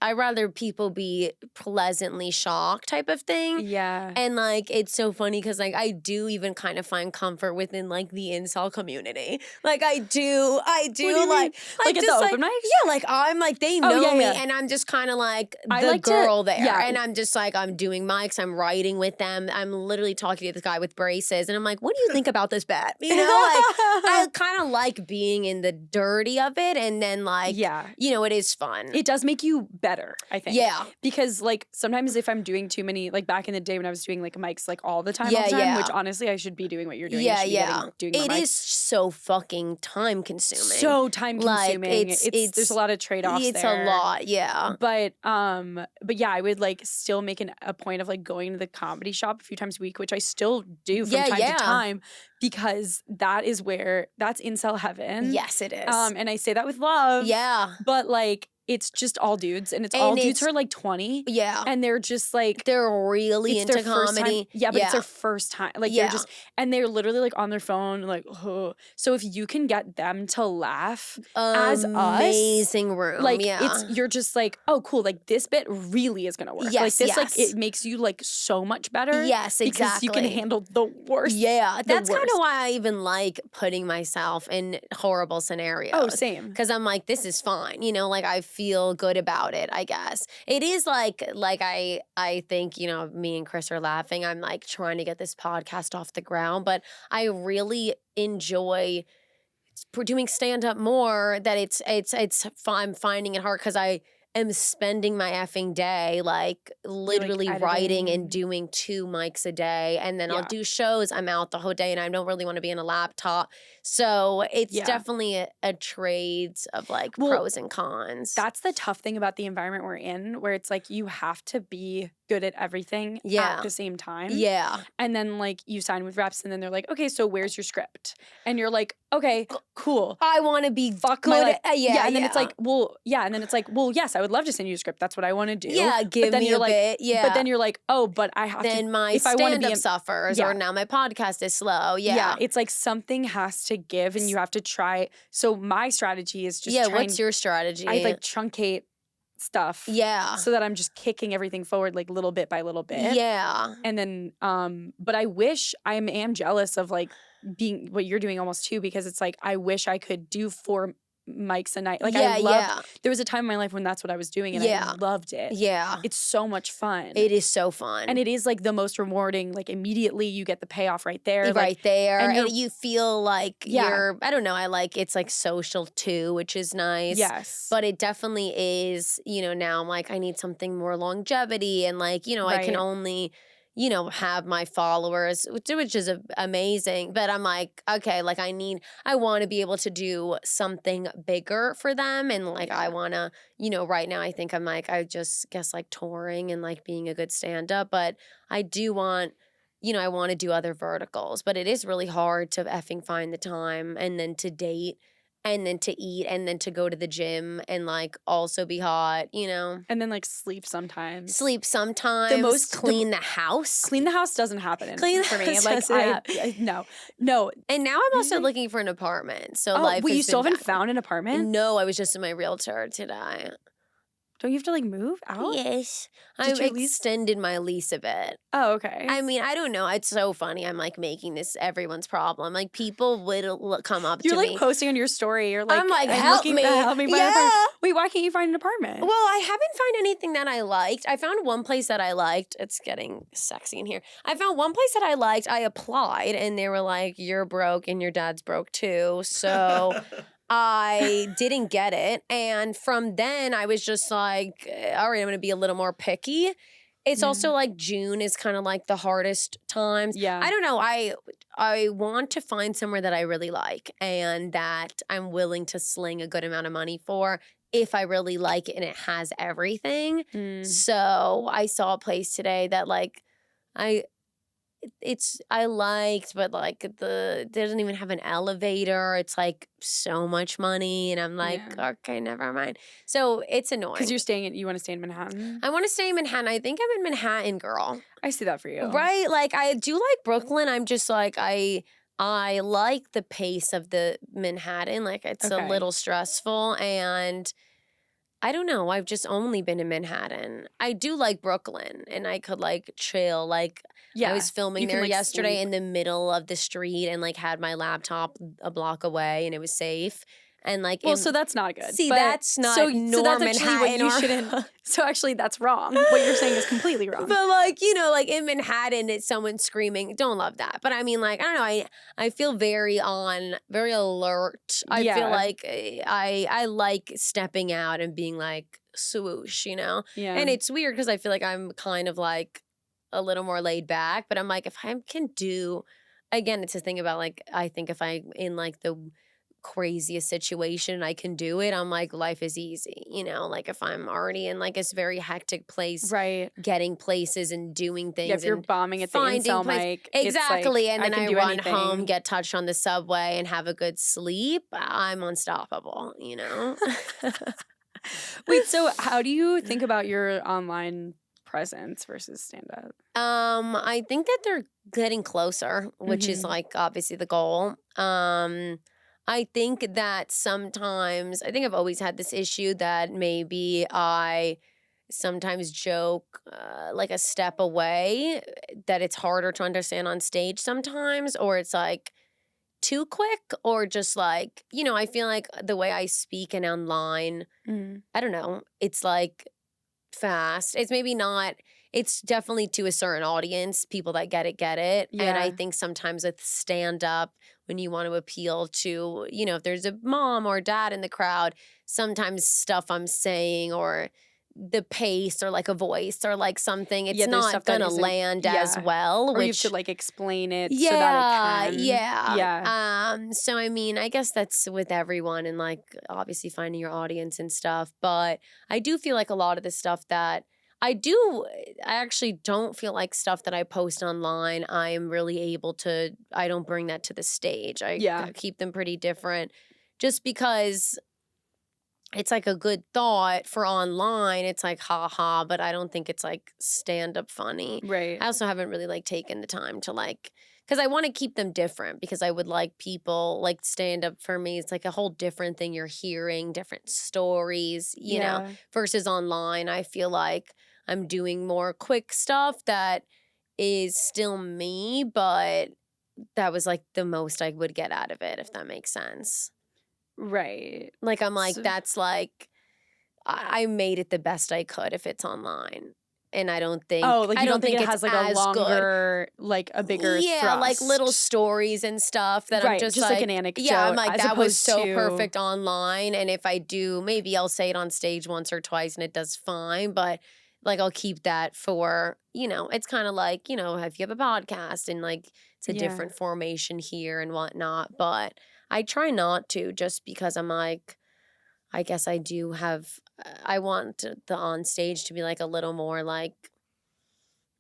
I rather people be pleasantly shocked type of thing. Yeah. And like, it's so funny because like I do even kind of find comfort within like the incel community. Like I do What do you mean? like Like at just, the open mics? Yeah, like I'm like they Oh, know yeah, me, yeah. and I'm just kind of like I the like to- girl there, yeah. and I'm just like I'm doing mics, I'm writing with them, I'm literally talking to this guy with braces, and I'm like, what do you think about this bet? You know, like I kind of like being in the dirty of it, and then like Yeah. it is fun. It does make you better, I think. Yeah. Because like sometimes if I'm doing too many, like back in the day when I was doing like mics like all the time, Yeah. which honestly I should be doing what you're doing. I Yeah, should be yeah. doing more It mics. is so fucking time consuming. So time Like, consuming. it's- There's a lot of trade-offs It's there. a lot, yeah. But yeah, I would like still make a point of like going to the comedy shop a few times a week, which I still do from time Yeah. to time, because that is where that's incel heaven. Yes, it is. And I say that with love. Yeah. But like it's just all dudes, and it's And all dudes it's- who are like 20, Yeah. and they're just like They're really it's into their first time. comedy. Yeah, but it's their first time. Like Yeah. they're just, and they're literally like on their phone, like, oh. So if you can get them to laugh as us, amazing room. like yeah. you're just like, oh, cool. Like this bit really is gonna work. Like Yes, this, like yes. it makes you like so much better. Yes, Because you can exactly. handle the worst. Yeah, the that's kind of worst. why I even like putting myself in horrible scenarios. Oh, same. Because I'm like, this is fine. Like I feel good about it, I guess. It is like I think, me and Chris are laughing. I'm like trying to get this podcast off the ground, but I really enjoy doing stand up more. That I'm finding it hard because am spending my effing day like literally writing and editing. doing 2 mics a day, and then I'll Yeah. do shows. I'm out the whole day and I don't really want to be on a laptop. So it's Yeah. definitely a trades of like Well, pros and cons. That's the tough thing about the environment we're in, where it's like you have to be good at everything Yeah. at the same time. Yeah. And then like you sign with reps and then they're like, okay, so where's your script? And you're like, okay, cool. I want to be Fuck good my life. at, Yeah. And then it's like, well, yeah. And then it's like, well, yes, I would love to send you a script. That's what I want to do. yeah, But give then me you're a like, bit. Yeah. But then you're like, oh, but I have then to. my if I wanna be stand-up in- suffers, Yeah. or now my podcast is slow. Yeah. It's like something has to give and you have to try. So my strategy is just What's your strategy? I like truncate stuff. Yeah. So that I'm just kicking everything forward like little bit by little bit. Yeah. And then but I wish I am jealous of like being what you're doing almost too, because it's like I wish I could do 4 mics a night. Like I loved there was a time in my life when that's what I was doing and I loved it. Yeah. It's so much fun. It is so fun. And it is like the most rewarding, like immediately you get the payoff right there. Right like, there. and And you feel like Yeah. you're, I don't know, I like, it's like social too, which is nice. Yes. But it definitely is, now I'm like, I need something more longevity. And like, I can Right. only, have my followers, which is amazing. But I'm like, okay, like I want to be able to do something bigger for them. And like, I want to, right now I think I'm like, I just guess like touring and like being a good stand-up. But I do want, I want to do other verticals. But it is really hard to effing find the time and then to date and then to eat and then to go to the gym and like also be hot, And then like sleep sometimes. Sleep sometimes, clean the house. Clean the house doesn't happen Clean the for me. house Like doesn't happen. no. And now I'm also looking for an apartment. So life wait, has you still been haven't found an apartment? No, I was just in my realtor today. Don't you have to like move out? Yes. Did I your lease- extended my lease a bit. Oh, okay. I mean, I don't know. It's so funny. I'm like making this everyone's problem. Like people would come up You're to like me. posting on your story. You're like, I'm like, "I'm help looking me. to help me find an Yeah. apartment." Wait, why can't you find an apartment? Well, I haven't found anything that I liked. I found one place that I liked. It's getting sexy in here. I found one place that I liked. I applied and they were like, you're broke and your dad's broke too. So I didn't get it. And from then I was just like, all right, I'm going to be a little more picky. It's also like June is kind of like the hardest times. Yeah. I don't know. I want to find somewhere that I really like and that I'm willing to sling a good amount of money for if I really like it and it has everything. So I saw a place today that like I liked, but like it doesn't even have an elevator. It's like so much money, and I'm like, okay, never mind. So it's annoying Because you want to stay in Manhattan. I want to stay in Manhattan. I think I'm in Manhattan, girl. I see that for you. Right? Like I do like Brooklyn. I'm just like I like the pace of the Manhattan. Like it's a little stressful and I don't know. I've just only been in Manhattan. I do like Brooklyn and I could like chill. Like I was filming there yesterday in the middle of the street and like had my laptop a block away and it was safe. And like so that's not good. See, But- that's not so nor that's actually what Manhattan you or- shouldn't. So actually, that's wrong. What you're saying is completely wrong. But like, like in Manhattan, it's someone screaming. Don't love that. But I mean, like, I don't know. I feel very alert. I feel like I like stepping out and being like swoosh, Yeah. And it's weird because I feel like I'm kind of like a little more laid back. But I'm like, if I can do, again, it's a thing about like, I think if I'm in like the craziest situation I can do it, I'm like, life is easy, like if I'm already in like this very hectic place, right, getting places and doing things, if you're bombing at the incel mic, exactly, like, and then I can do run anything. home, get touched on the subway and have a good sleep, I'm unstoppable. Wait, so how do you think about your online presence versus stand-up? I think that they're getting closer, which is like obviously the goal. I think that sometimes, I think I've always had this issue that maybe I sometimes joke like a step away, that it's harder to understand on stage sometimes, or it's like too quick, or just like, I feel like the way I speak and online, I don't know, it's like fast. It's maybe not, it's definitely to a certain audience, people that get it. And I think sometimes with stand-up, when you want to appeal to, if there's a mom or dad in the crowd, sometimes stuff I'm saying or the pace or like a voice or like something, it's there's not stuff that gonna isn't- land as well. Or you have which to like explain it so that it can. yeah. So I mean, I guess that's with everyone and like obviously finding your audience and stuff. But I do feel like a lot of the stuff that I actually don't feel like stuff that I post online, I am really able to, I don't bring that to the stage. I keep them pretty different just because it's like a good thought for online. It's like, haha, but I don't think it's like stand up funny. Right. I also haven't really like taken the time to like, because I want to keep them different because I would like people like stand up for me. It's like a whole different thing. You're hearing different stories, you know, versus online. I feel like I'm doing more quick stuff that is still me, but that was like the most I would get out of it, if that makes sense. Right. Like, I'm like, So- that's like, I made it the best I could if it's online. And I don't think, Oh, like I you don't think it it's has like a as good. longer, like a bigger Yeah, like thrust. little stories and stuff that I'm Right, just like an anecdote. Yeah, I'm like, as that was opposed so to- perfect online. And if I do, maybe I'll say it on stage once or twice and it does fine. But like, I'll keep that for, it's kind of like, if you have a podcast and like it's a different formation here and whatnot. But I try not to just because I'm like, I guess I do have, I want the on stage to be like a little more like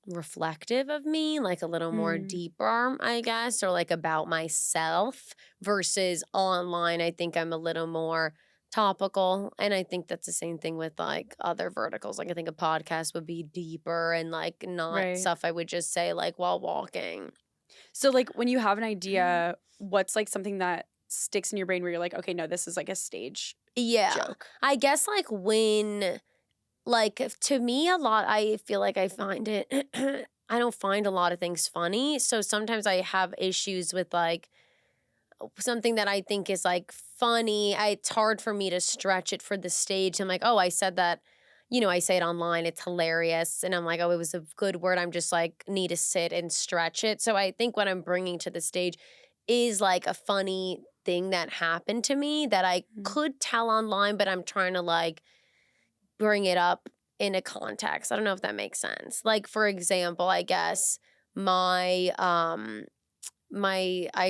reflective of me, like a little more deeper, I guess, or like about myself versus online. I think I'm a little more topical. And I think that's the same thing with like other verticals. Like I think a podcast would be deeper and like not stuff I would just say like while walking. So like when you have an idea, what's like something that sticks in your brain where you're like, okay, no, this is like a stage joke? I guess like when, like to me a lot, I feel like I find it, I don't find a lot of things funny. So sometimes I have issues with like something that I think is like funny. It's hard for me to stretch it for the stage. I'm like, oh, I said that, I say it online, it's hilarious. And I'm like, oh, it was a good word. I'm just like, need to sit and stretch it. So I think what I'm bringing to the stage is like a funny thing that happened to me that I could tell online, but I'm trying to like bring it up in a context. I don't know if that makes sense. Like, for example, I guess I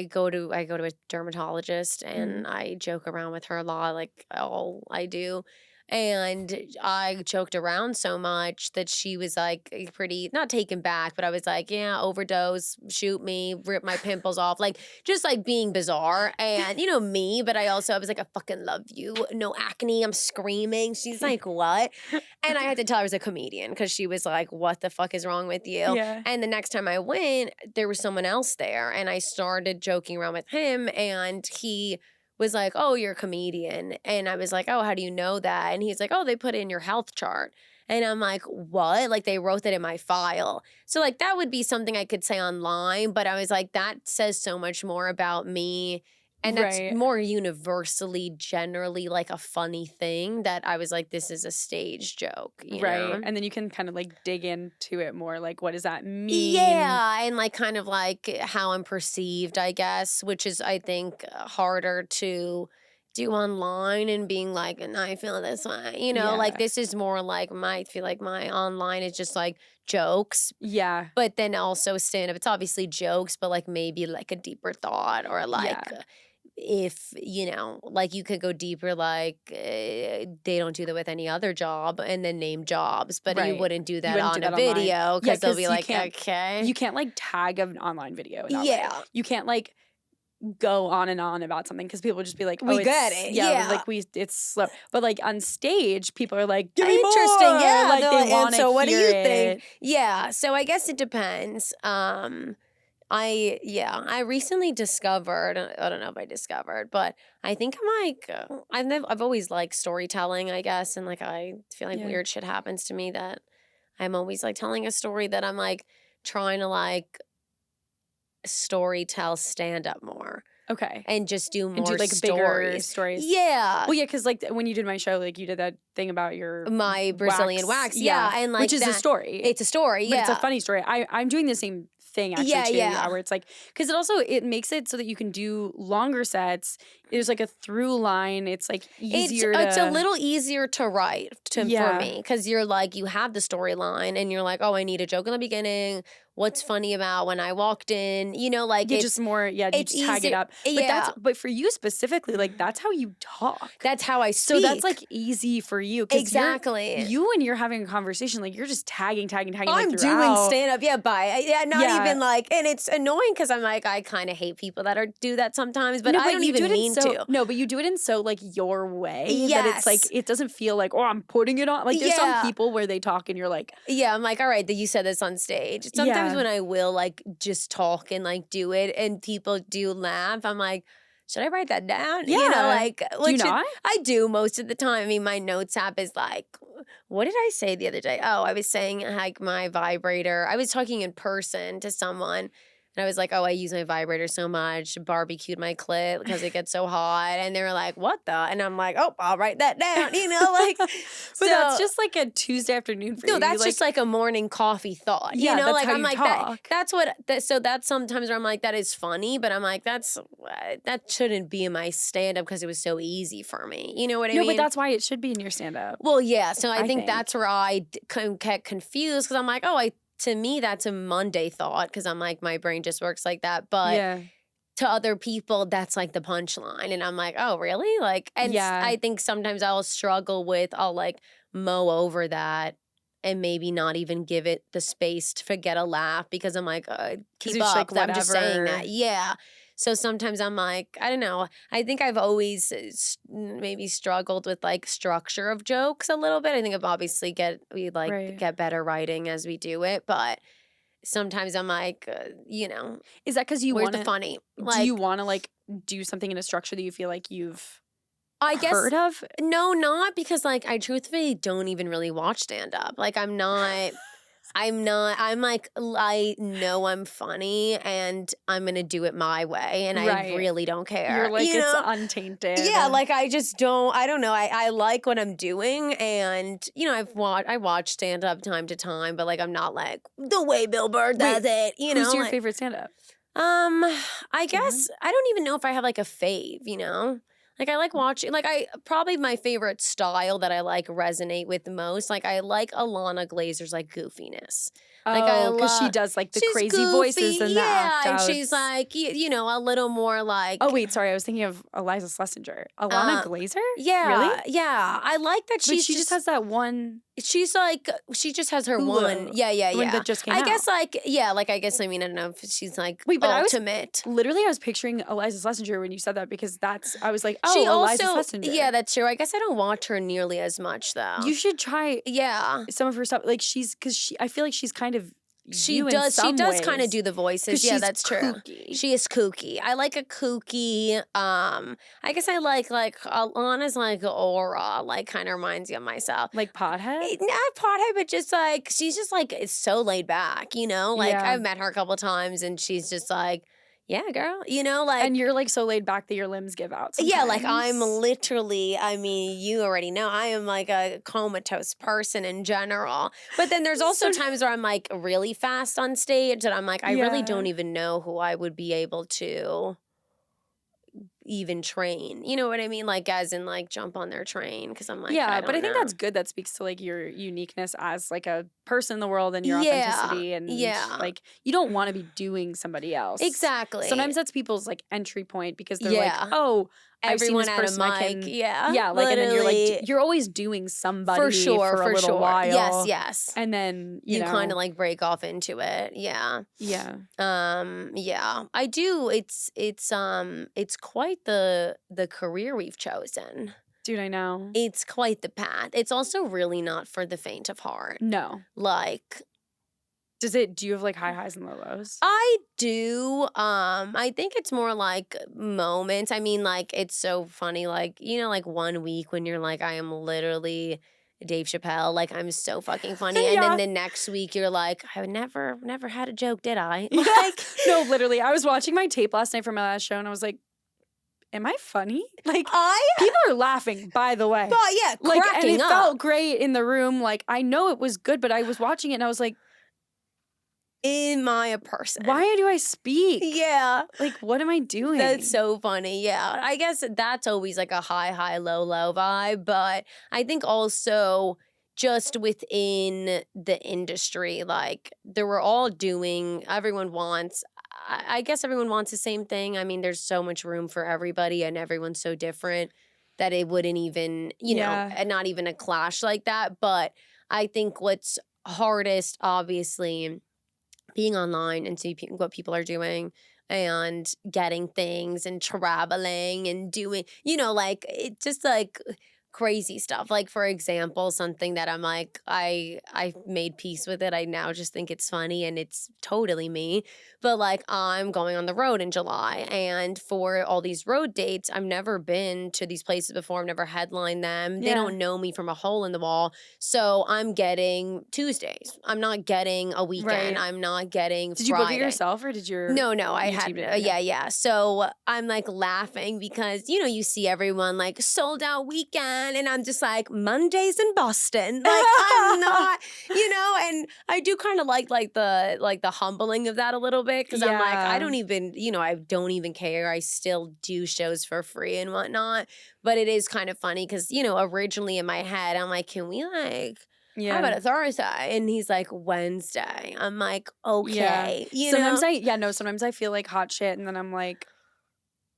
go to a dermatologist and I joke around with her a lot, like all I do. And I joked around so much that she was like pretty, not taken back, but I was like, yeah, overdose, shoot me, rip my pimples off. Like just like being bizarre and me, but I was like, I fucking love you. No acne. I'm screaming. She's like, what? And I had to tell her I was a comedian because she was like, what the fuck is wrong with you? Yeah. And the next time I went, there was someone else there and I started joking around with him and he was like, oh, you're a comedian. And I was like, oh, how do you know that? And he's like, oh, they put it in your health chart. And I'm like, what? Like they wrote that in my file. So like that would be something I could say online, but I was like, that says so much more about me. And that's more universally, generally like a funny thing that I was like, this is a stage joke. You know? And then you can kind of like dig into it more. Like, what does that mean? Yeah. And like kind of like how I'm perceived, I guess, which is, I think, harder to do online and being like, and I feel this way, like this is more like I feel like my online is just like jokes. Yeah. But then also stand up, it's obviously jokes, but like maybe like a deeper thought or like if, like you could go deeper, like they don't do that with any other job and then name jobs, but you wouldn't do that on a video because they'll be like, okay. You can't like tag an online video. That way. You can't like go on and on about something because people will just be like, oh, we get it. Yeah. Like it's slow. But like on stage, people are like, give me interesting. more. Yeah. Like they want to so what do you hear think? it. Yeah. So I guess it depends. I recently discovered, I don't know if I discovered, but I think I'm like, I've always liked storytelling, I guess. And like, I feel like weird shit happens to me that I'm always like telling a story that I'm like trying to like story tell stand up more. Okay. And just do more and do like bigger stories. Yeah. Well, yeah, because like when you did my show, like you did that thing about my Brazilian wax. Yeah. And like which is a story. It's a story. But yeah. it's a funny story. I'm doing the same thing actually Yeah, too. yeah. Where it's like, because it makes it so that you can do longer sets. There's like a through line. It's like easier It's a little easier to write for Yeah. me because you're like, you have the storyline and you're like, oh, I need a joke in the beginning. What's funny about when I walked in? You know, like Yeah, it's just more. Yeah, you it's just tag it easier- up. But yeah. but for you specifically, like that's how you talk. That's how I So speak. that's like easy for you. 'Cause Exactly. You when you're having a conversation, like you're just tagging. I'm like, doing throughout. stand up, not Yeah. even like, and it's annoying because I'm like, I kind of hate people that do that sometimes, but No, I don't you do even it in mean so, to. No, but you do it in so like your way that it's like Yes. it doesn't feel like, oh, I'm putting it on. Like there's some Yeah. people where they talk and you're like, Yeah, I'm like, all right, that you said this on stage. Sometimes Yeah. when I will like just talk and like do it and people do laugh, I'm like, should I write that down? You know, Yeah. like Do you which not? I do most of the time. I mean, my notes app is like, what did I say the other day? Oh, I was saying like my vibrator. I was talking in person to someone. And I was like, oh, I use my vibrator so much, barbecued my clit because it gets so hot. And they were like, what the? And I'm like, oh, I'll write that down, you know, like. but that's just like a Tuesday afternoon for you. No, that's You, just like a morning coffee thought. Yeah, you know, that's like how I'm you like talk. so that's sometimes where I'm like, that is funny, but I'm like, that shouldn't be in my stand-up because it was so easy for me. You know what I no, mean? but that's why it should be in your stand up. Well, yeah. So I think think. that's where I get confused because I'm like, to me, that's a Monday thought because I'm like, my brain just works like that. But Yeah. to other people, that's like the punchline. And I'm like, oh, really? Like, and Yeah. I think sometimes I'll like mow over that and maybe not even give it the space to get a laugh because I'm like, keep you're just up. like, I'm just saying whatever. that. Yeah. So sometimes I'm like, I don't know. I think I've always maybe struggled with like structure of jokes a little bit. I think I've obviously Right. get better writing as we do it, but sometimes I'm like, Is that because you where's want the funny? do you want to like do something in a structure that you feel like you've I guess heard of? no, not because like I truthfully don't even really watch stand up. Like I'm like, I know I'm funny and I'm going to do it my way. And I Right. really don't care. You're like, you it's know? untainted. Yeah, like I don't know. I like what I'm doing. And, I watch stand up time to time, but like I'm not like the way Bill Burr does it. You know, Who's your like, favorite stand up? I guess I don't even know if I have like a fave, you know? Like I like watching, like probably my favorite style that I like resonate with the most. Like I like Alana Glazer's like goofiness. Like I because she love- does like the she's crazy goofy, voices and the act and outs. she's like, a little more like. Oh wait, sorry, I was thinking of Eliza Schlesinger. Alana Glazer? Yeah, Really? yeah. I like that But she just has that one. She's like, she just has her Hulu. one. Yeah, yeah, The one yeah. that just came I out. guess I mean, I don't know if she's like Wait, but ultimate. Literally, I was picturing Eliza Schlesinger when you said that because I was like, oh, She Eliza also, Schlesinger. yeah, that's true. I guess I don't watch her nearly as much though. You should try Yeah. some of her stuff. Like I feel like she's kind of you in She some does kind of ways. do the voices. 'Cause Yeah, she's that's true. kooky. She is kooky. I like a kooky. I guess I like Alana's like aura, like kind of reminds you of myself. Like pothead. Not pothead, but just like she's just like it's so laid back, you know. Like Yeah. I've met her a couple of times, and she's just like, yeah, girl, you know, like. And you're like so laid back that your limbs give out. Yeah, like I'm sometimes. literally, I mean, you already know, I am like a comatose person in general. But then there's also times where I'm like really fast on stage that I'm like, I really Yeah. don't even know who I would be able to even train. You know what I mean? Like as in like jump on their train because I'm like, Yeah, but I think know. that's good. That speaks to like your uniqueness as like a person in the world and your Yeah, authenticity and yeah. like you don't want to be doing somebody else. Exactly. Sometimes that's people's like entry point because they're Yeah. like, oh, everyone I've seen at this a person, I mic. can- Yeah. yeah, like and then you're literally. like you're always doing somebody For sure, for a little sure. while. Yes, yes. And then You know, kind of like break off into it. Yeah. yeah. Yeah. I do. It's quite the career we've chosen. Dude, I know. It's quite the path. It's also really not for the faint of heart. No. Like Do you have like high highs and low lows? I do. I think it's more like moments. I mean, like it's so funny. Like like 1 week when you're like, I am literally Dave Chappelle. Like I'm so fucking funny, and Yeah. then the next week you're like, I never had a joke, did I? Yeah. Like, No, literally. I was watching my tape last night for my last show and I was like, am I funny? Like people are laughing, by the way. But yeah, Like, and cracking it up. felt great in the room. Like, I know it was good, but I was watching it and I was like, Am I a person? Why do I speak? Yeah. Like, what am I doing? That's so funny. Yeah. I guess that's always like a high, high, low, low vibe. But I think also just within the industry, like they were all doing, everyone wants, I guess everyone wants the same thing. I mean, there's so much room for everybody and everyone's so different that it wouldn't even, Yeah. and not even a clash like that. But I think what's hardest, obviously, being online and see what people are doing and getting things and traveling and doing, like it just like crazy stuff. Like for example, something that I'm like, I made peace with it. I now just think it's funny and it's totally me. But like I'm going on the road in July, and for all these road dates, I've never been to these places before. I've never headlined them. They Yeah. don't know me from a hole in the wall. So I'm getting Tuesdays. I'm not getting a weekend. Right. I'm not getting Did you Friday. book it yourself or did your No, I YouTube had, did it? yeah. So I'm like laughing because, you see everyone like sold out weekend and I'm just like Mondays in Boston. Like I'm not, and I do kind of like the humbling of that a little bit because I'm like, Yeah. I don't even, I don't even care. I still do shows for free and whatnot. But it is kind of funny because, originally in my head, I'm like, can we like, Yeah. how about a Thursday? And he's like, Wednesday. I'm like, okay. Sometimes I feel like hot shit and then I'm like,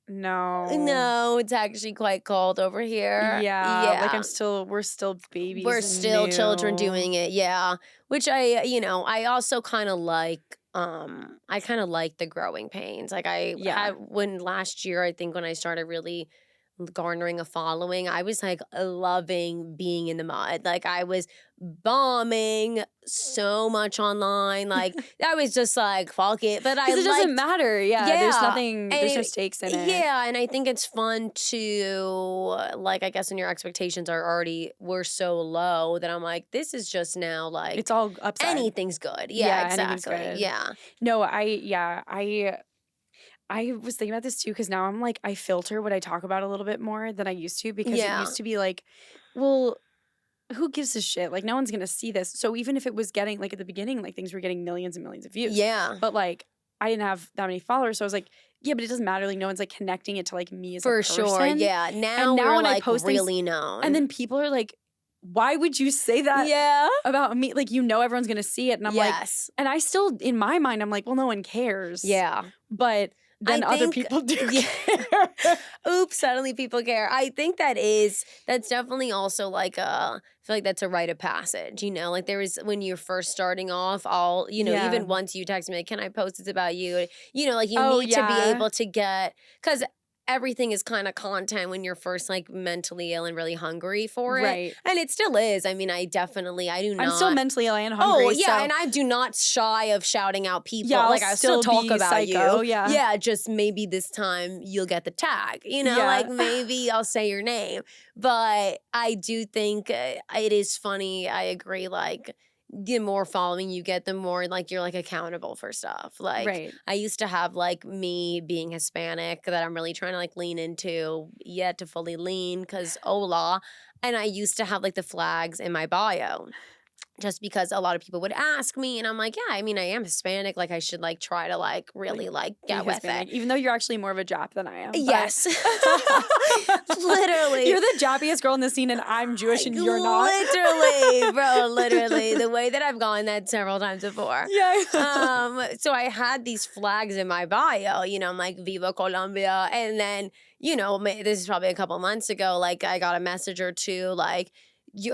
no. No, it's actually quite cold over here. Yeah. Like we're still babies. We're and still children new. doing it. Yeah. Which I also kind of like, I kind of like the growing pains. Like I Yeah. had when last year, I think when I started really garnering a following, I was like loving being in the mud. Like I was bombing so much online. Like I was just like, fuck it. But Because it doesn't matter. Yeah. There's Yeah, nothing, there's no and stakes in it. Yeah, and I think it's fun to like, I guess when your expectations were so low that I'm like, this is just now like It's all upside. anything's good. Yeah, Yeah, anything's exactly. good. Yeah. No, I was thinking about this too because now I'm like, I filter what I talk about a little bit more than I used to because it Yeah. used to be like, well, who gives a shit? Like, no one's going to see this. So even if it was getting, like at the beginning, like things were getting millions and millions of views. Yeah. But like, I didn't have that many followers. So I was like, yeah, but it doesn't matter. Like, no one's like connecting it to like me as a For person. sure. Yeah. Now now we're when I like post things- really known. And then people are like, why would you say that yeah. about me? Like, everyone's going to see it. And I'm like, Yes. and I still, in my mind, I'm like, well, no one cares. Yeah. But then I other think- people do Yeah. care. Oops, suddenly people care. I think that's definitely also like I feel like that's a rite of passage, like there was when you're first starting off, Yeah. even once you text me, like, can I post this about you? Like you Oh, need to be yeah. able to get, because everything is kind of content when you're first like mentally ill and really hungry for it. Right. And it still is. I mean, I do not. I'm still mentally ill and hungry. Oh, yeah, so- and I do not shy of shouting out people. Yeah, I'll like I still still talk be about psycho, you. yeah. Yeah, just maybe this time you'll get the tag. Yeah. Like maybe I'll say your name. But I do think it is funny. I agree. Like the more following you get, the more like you're like accountable for stuff. Like Right. I used to have like me being Hispanic that I'm really trying to like lean into, yet to fully lean because hola. And I used to have like the flags in my bio just because a lot of people would ask me and I'm like, yeah, I mean, I am Hispanic. Like I should like try to like really like get Be with Hispanic, it. even though you're actually more of a Jap than I am. but- Yes. Literally. You're the Jappiest girl in the scene and I'm Jewish and you're not. Literally, bro, literally. The way that I've gone that several times before. Yeah. So I had these flags in my bio, I'm like, Viva Colombia. And then, this is probably a couple months ago, like I got a message or two, like,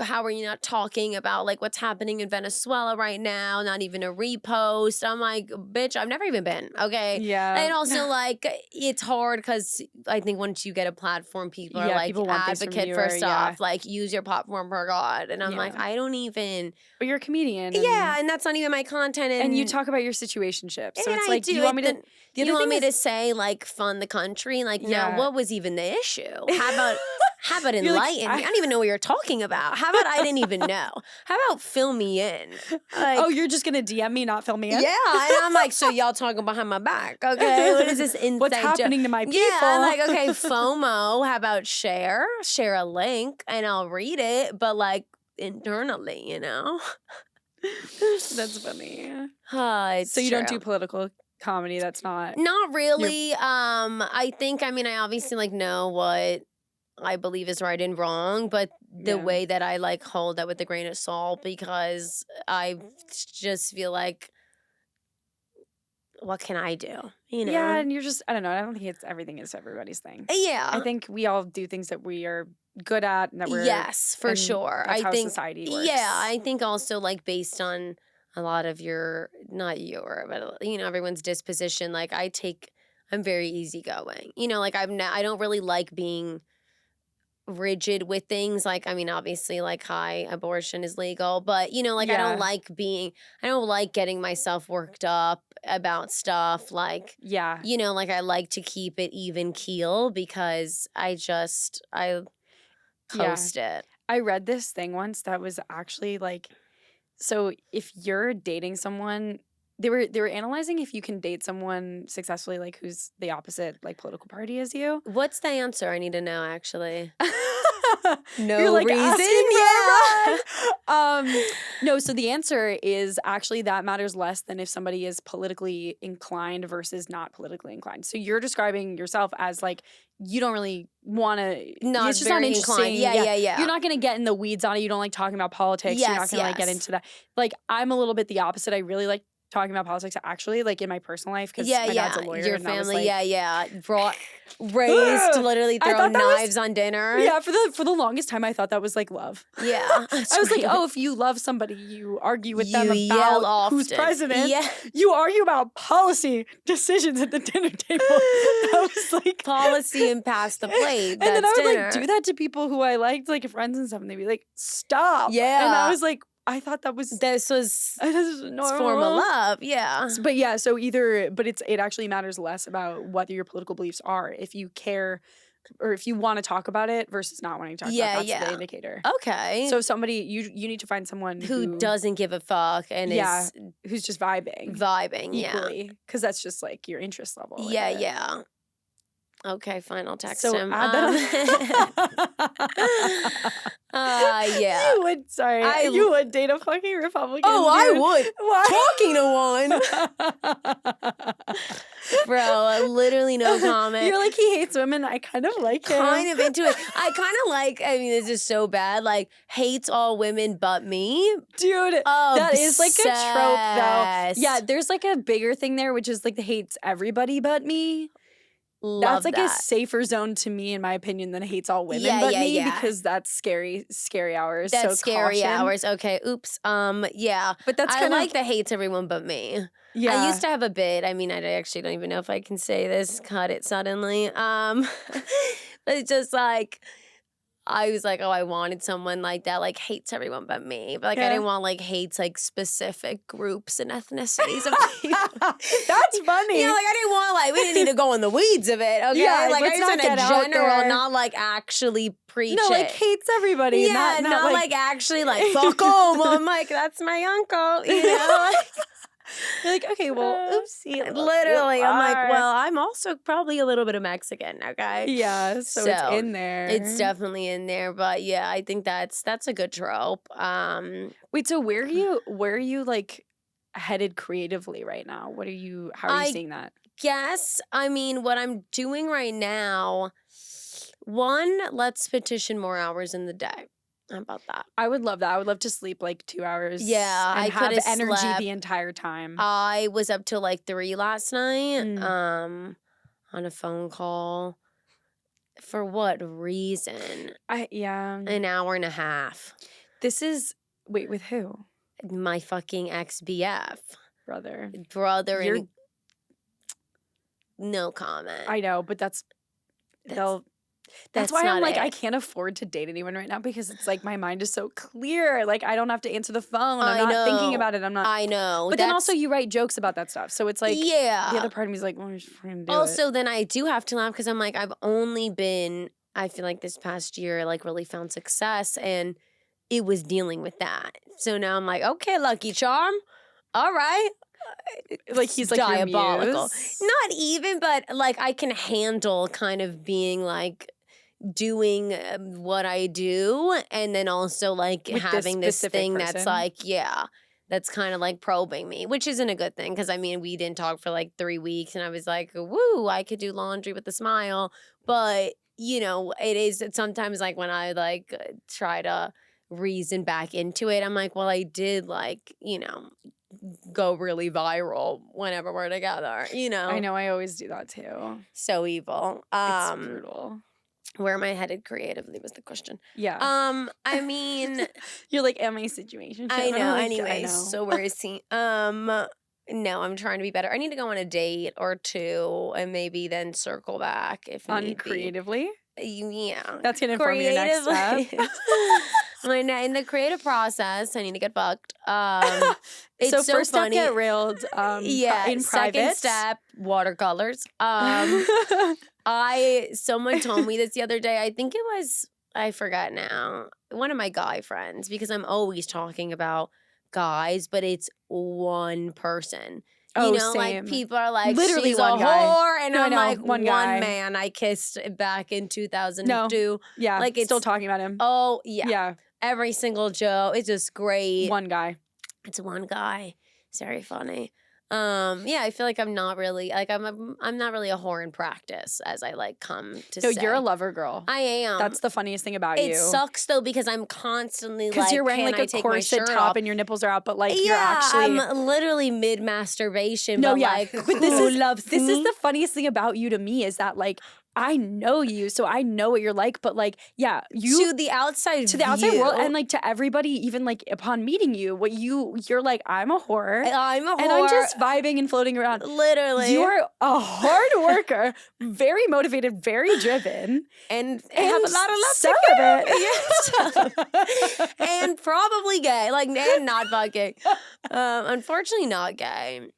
how are you not talking about like what's happening in Venezuela right now? Not even a repost. I'm like, bitch, I've never even been. Okay. Yeah. And also like it's hard because I think once you get a platform, people are Yeah, like people want things from advocate you for or- stuff. yeah. Like use your platform for God. And I'm like, Yeah. I don't even. But you're a comedian. And, Yeah, and that's not even my content. And you talk about your situationship. So and it's I like, do you want me to. it. The You other want thing me is- to say like fund the country? Like, Yeah. now what was even the issue? How about You're like, enlighten me? I don't even know what you're talking about. How about I didn't even know? How about fill me in? Like, Oh, you're just going to DM me, not fill me in? yeah. And I'm like, so y'all talking behind my back. Okay. What is this inside What's happening to my people? Yeah. I'm like, okay, FOMO. How about share a link and I'll read it, but like internally, That's funny. It's So you don't do true. political comedy. That's not. Not really. I think, I mean, I obviously like know what I believe is right and wrong, but the Yeah. way that I like hold that with a grain of salt, because I just feel like, what can I do? You know? Yeah, and you're just, I don't know. I don't think it's everything is everybody's thing. Yeah. I think we all do things that we are good at and that we're. Yes, for and sure. That's I how think society works. Yeah, I think also like based on a lot of your, not your, but you know, everyone's disposition. Like I'm very easygoing. You know, like I don't really like being rigid with things. Like, I mean, obviously, like, hi, abortion is legal, but you know, like, Yeah. I don't like getting myself worked up about stuff. Like, Yeah. you know, like I like to keep it even keel because I coast it. I read this thing once that was actually like, so if you're dating someone, they were analyzing if you can date someone successfully, like who's the opposite like political party as you. What's the answer? I need to know, actually. No You're like reason? asking Yeah. No, so the answer is actually that matters less than if somebody is politically inclined versus not politically inclined. So you're describing yourself as like you don't really want to. Not It's just very not interesting. inclined. Yeah. You're not going to get in the weeds on it. You don't like talking about politics. You're not Yes, going to like get yes. into that. Like I'm a little bit the opposite. I really like talking about politics actually, like in my personal life, because my dad's a lawyer. Your and that was, family, like, raised to literally I throw thought that was- knives on dinner. Yeah, for the longest time, I thought that was like love. Yeah. I was like, oh, if you love somebody, you argue with them You yell about who's often. president. Yeah. You argue about policy decisions at the dinner table. I was like, Policy and pass the plate. and then I That's would dinner. like do that to people who I liked, like friends and stuff, and they'd be like, stop. Yeah. And I was like, I thought that was This was it's it's form of love. Yeah. But yeah, so it actually matters less about what your political beliefs are if you care or if you want to talk about it versus not wanting to talk about it. That's the indicator. Okay. So somebody you need to find someone who doesn't give a fuck and is who's just vibing equally. because that's just like your interest level. Yeah. Okay, fine. I'll text So him. add that Yeah. You would date a fucking Republican. Oh, I dude. would. Why? Talking to one. Bro, literally no comment. You're like, he hates women. I kind of like him. Kind of into it. I kind of like, I mean, this is so bad. Like, hates all women but me. Dude, that is like a trope though. Obsessed. Yeah, there's like a bigger thing there, which is like the hates everybody but me. Love That's like that. a safer zone to me, in my opinion, than hates all women but me, because that's scary hours. That's so scary caution. hours. Okay, oops. Yeah. But that's I kind like of the hates everyone but me. yeah. I used to have a bit. I mean, I actually don't even know if I can say this. Cut it suddenly. But it's just like, I was like, oh, I wanted someone like that, like hates everyone but me. But like, I didn't want like hates like specific groups and ethnicities of people. That's funny. You know, like I didn't want like, we didn't need to go in the weeds of it. Okay, Yeah, like I let's just not in get a out general, there. not like actually preach no, like it. hates everybody. Yeah, not like actually like fuck them. I'm like, that's my uncle. You know. You're like, okay, well, oopsie. Literally, I'm like, well, I'm also probably a little bit of Mexican, okay? yeah, so it's in there. It's definitely in there, but yeah, I think that's a good trope. Wait, so where are you like headed creatively right now? How are you seeing that? Guess, I mean, what I'm doing right now, one, let's petition more hours in the day. How about that? I would love that. I would love to sleep like 2 hours. Yeah, and I have coulda energy slept. the entire time. I was up till like 3 last night, Mm. on a phone call. For what reason? An hour and a half. This is wait, with who? My fucking ex-BF. Brother. And no comment. I know, but that's why not I'm like, it. I can't afford to date anyone right now because it's like my mind is so clear. Like I don't have to answer the phone. I'm not thinking about it. I'm not. I know. But then also you write jokes about that stuff. So it's like, the other part of me is like, well, we should fucking do it. Also, then I do have to laugh because I'm like, I feel like this past year, like really found success and it was dealing with that. So now I'm like, okay, Lucky Charm. All right. Like he's like diabolical. Your muse. Not even, but like I can handle kind of being like doing what I do and then also like With this having this specific thing that's person? like, yeah, that's kind of like probing me, which isn't a good thing because I mean, we didn't talk for like 3 weeks and I was like, woo, I could do laundry with a smile. But, you know, it's sometimes like when I like try to reason back into it, I'm like, well, I did like, you know, go really viral whenever we're together, you know? I know, I always do that too. So evil. It's brutal. Where am I headed creatively was the question. Yeah. I mean, You're like, am I situation? I know. Like, Anyways, so where is he? No, I'm trying to be better. I need to go on a date or two and maybe then circle back if need be. uncreatively. Yeah, That's gonna inform your next step. In the creative process, I need to get fucked. It's so so first funny. step, get railed. Yeah, in second private. step, watercolors. Someone told me this the other day. I think it was, I forgot now, one of my guy friends, because I'm always talking about guys, but it's one person. You know, same. like people are like, Literally she's one a guy. whore, and No, I I'm know, like, one guy. man I kissed back in 2002. No. Yeah, like still it's talking about him. oh yeah, Yeah, every single joke. It's just great. one guy. It's one guy. It's very funny. Yeah, I feel like I'm not really like I'm not really a whore in practice, as I like come to So say. you're a lover girl. I am. That's the funniest thing about you. It sucks though because I'm constantly Because like, you're wearing can like I a take my corset shirt top off? and your nipples are out, but like you're Yeah, actually. I'm literally mid masturbation. No, but yeah, like, but who loves this me? is the funniest thing about you to me is that like I know you, so I know what you're like, but like yeah, you to the outside outside world view, and like to everybody, even like upon meeting you, what you're like, I'm a whore. I'm a whore. And I'm just vibing and floating around. Literally. You are a hard worker, very motivated, very driven, and have a lot of love to celibate. give. Yes. And probably gay, like, and not fucking. Unfortunately, not gay.